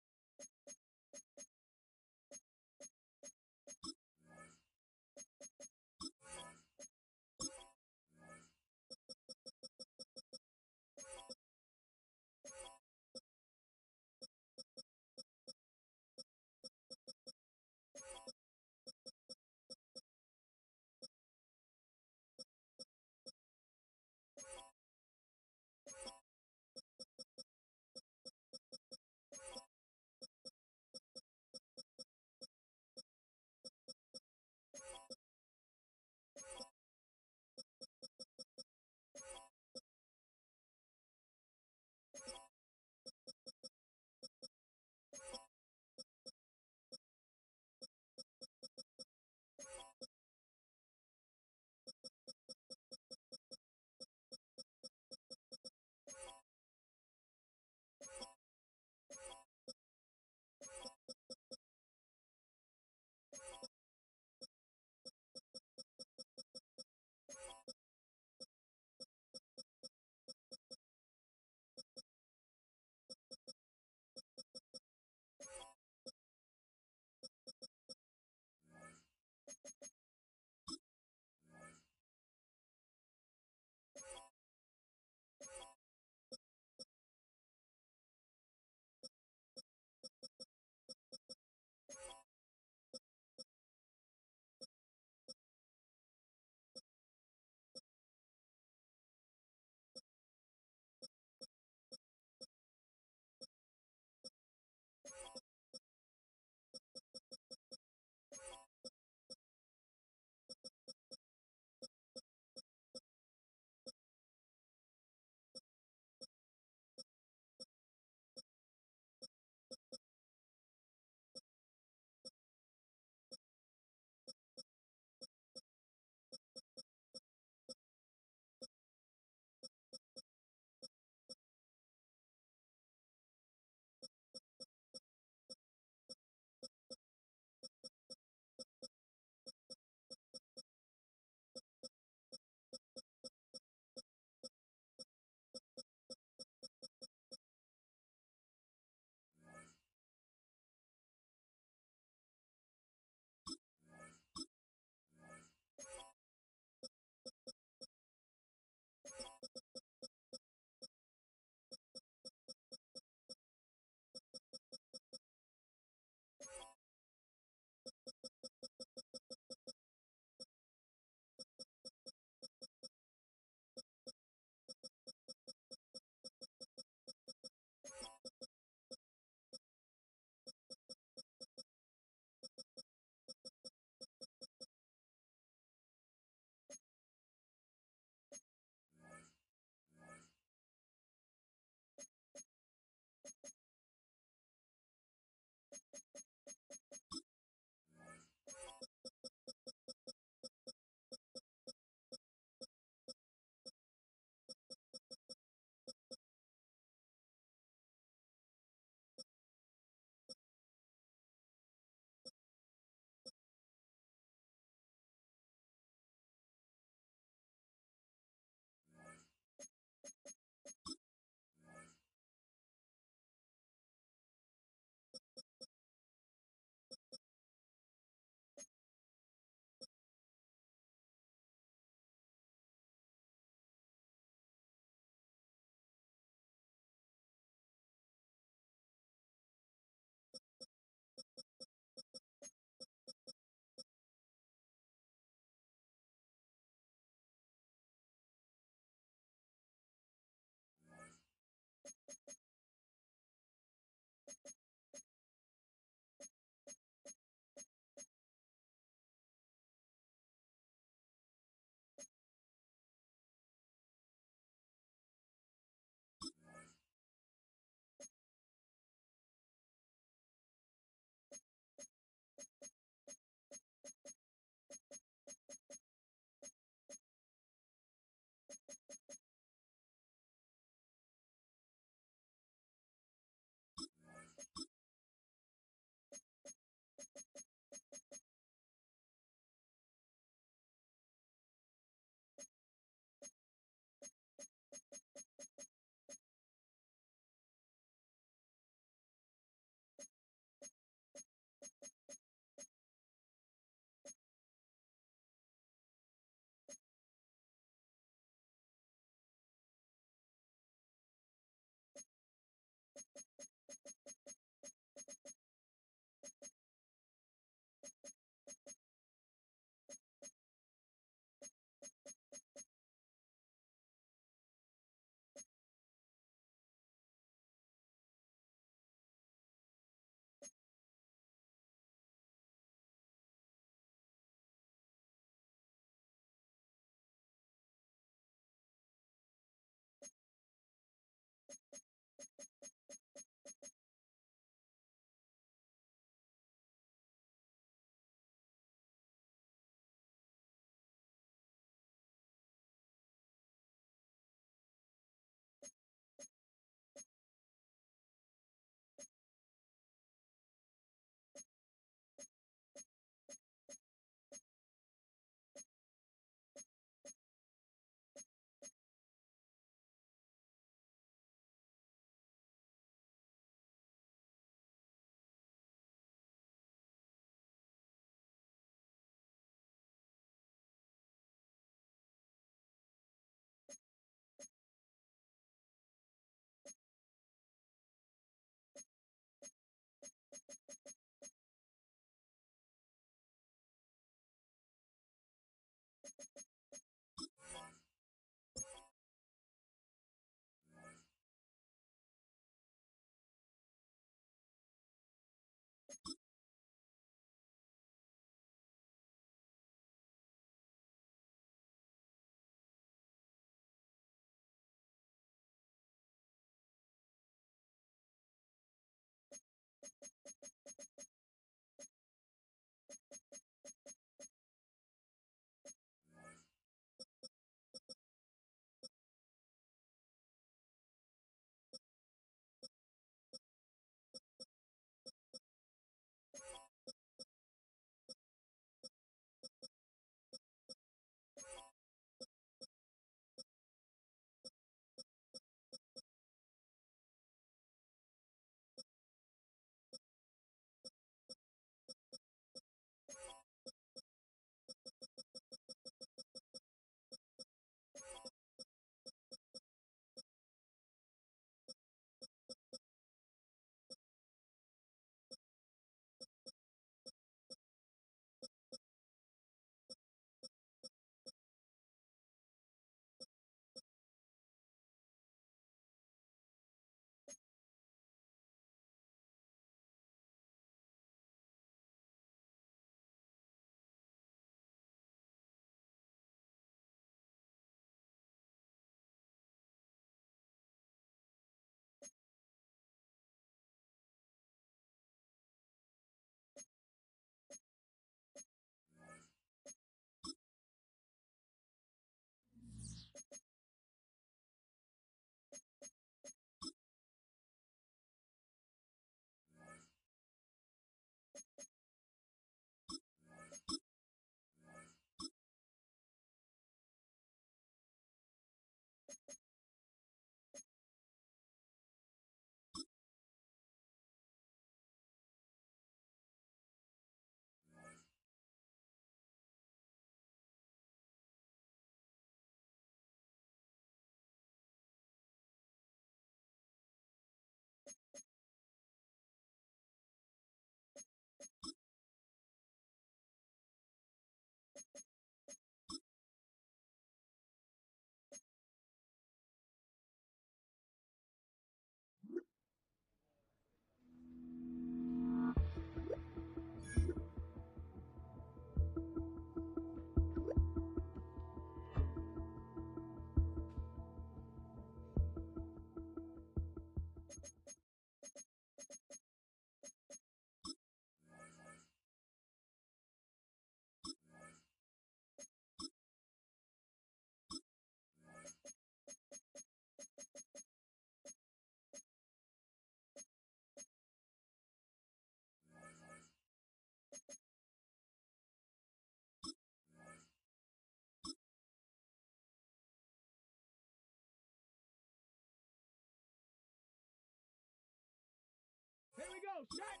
go, set.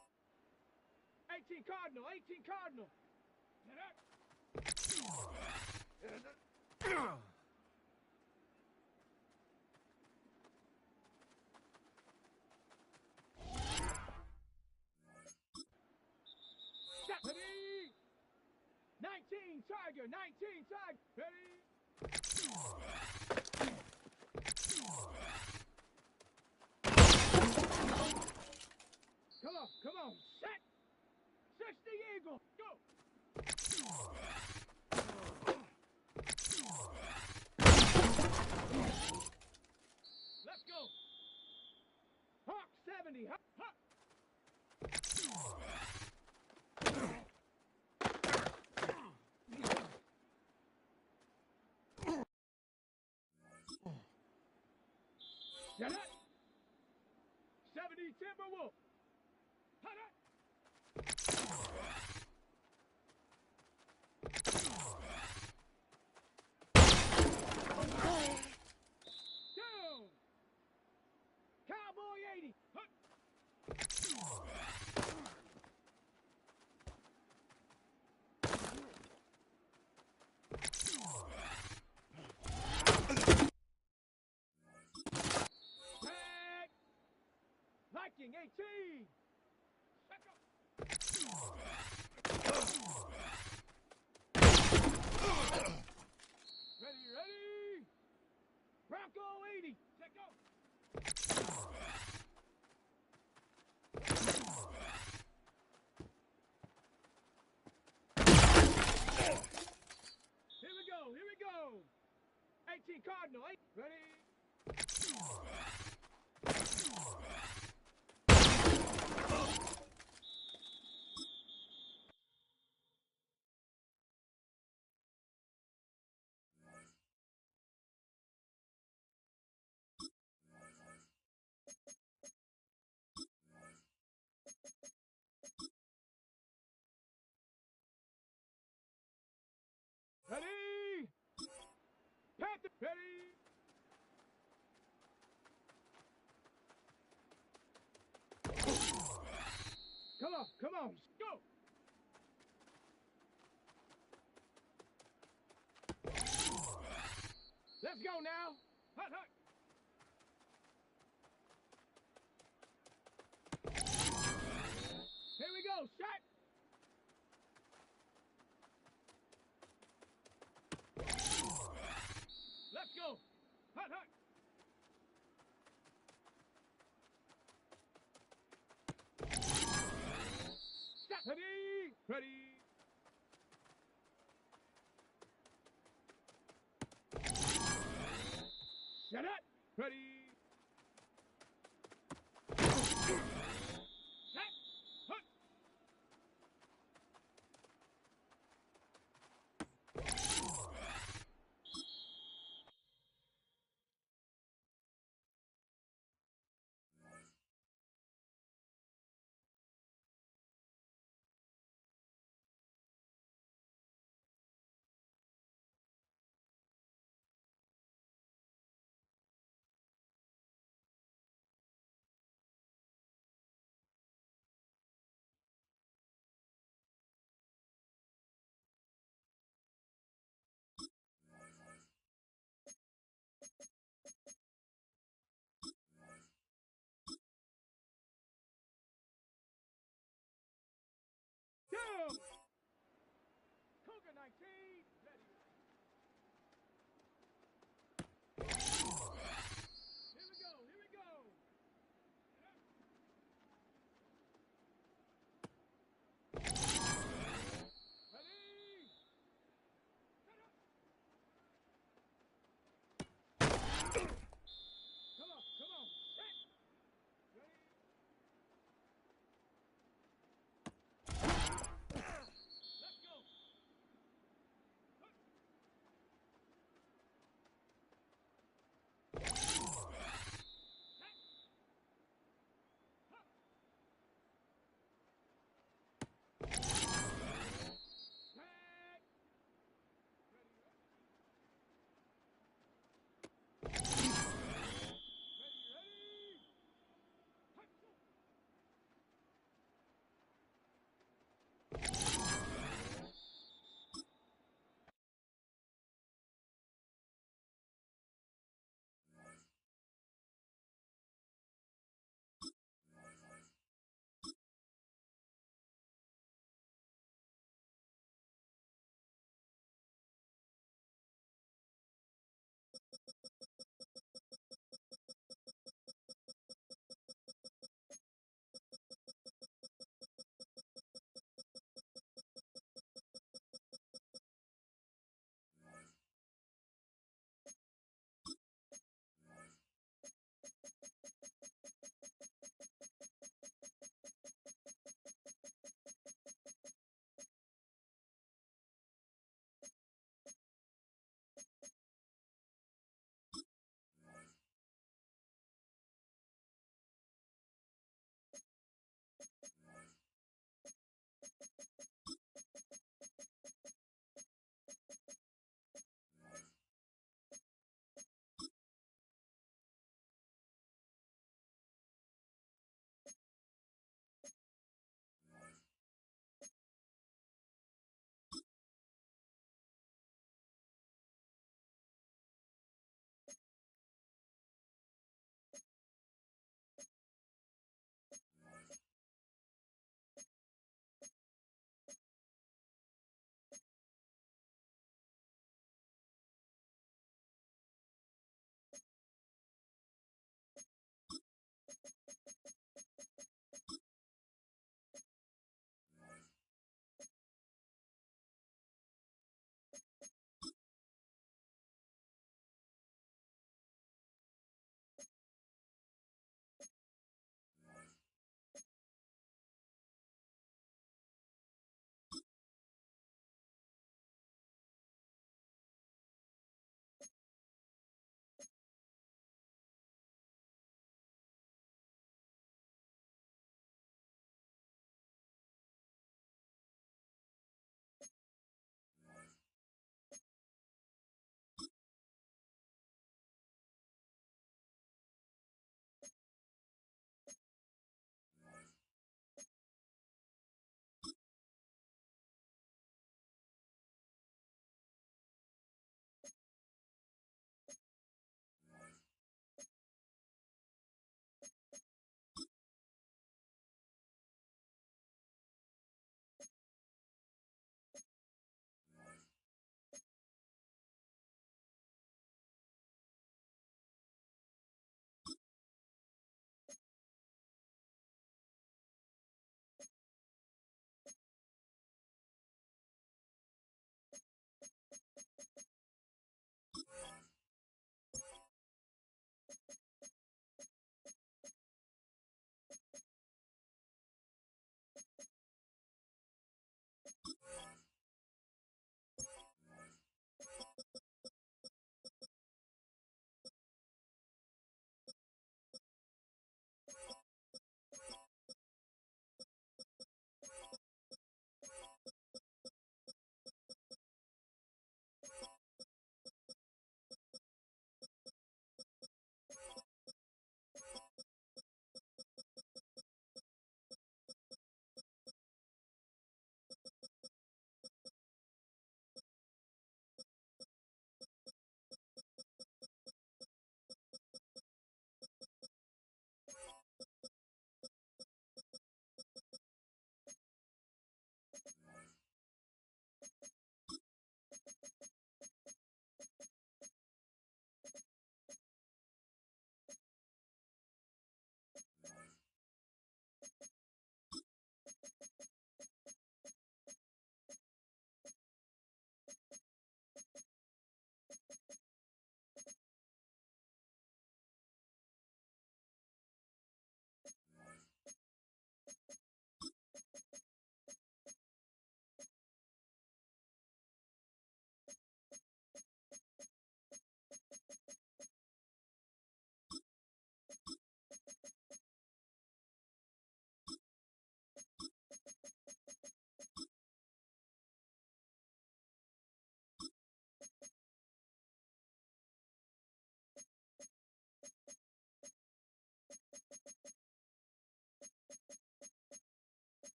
18 Cardinal, 18 Cardinal. Set up. Set. Ready. 19 Tiger, 19 Tiger. Ready. Come on, set. 60 Eagle, go. Let's go. Hawk 70, Hawk. Set it. 70 Timberwolf. Hut it. Down. Cowboy 80. Hut. Tag. Viking 18. Back up. Ready. Bronco 80. Let go. Here we go. 18 Cardinal, 8. Ready. Ready. Panther, ready. Come on, go. Let's go now. Hut. Here we go, shot. Let's go. Hut. Stop. Ready. Shut up. Ready. Set. Hut. Down.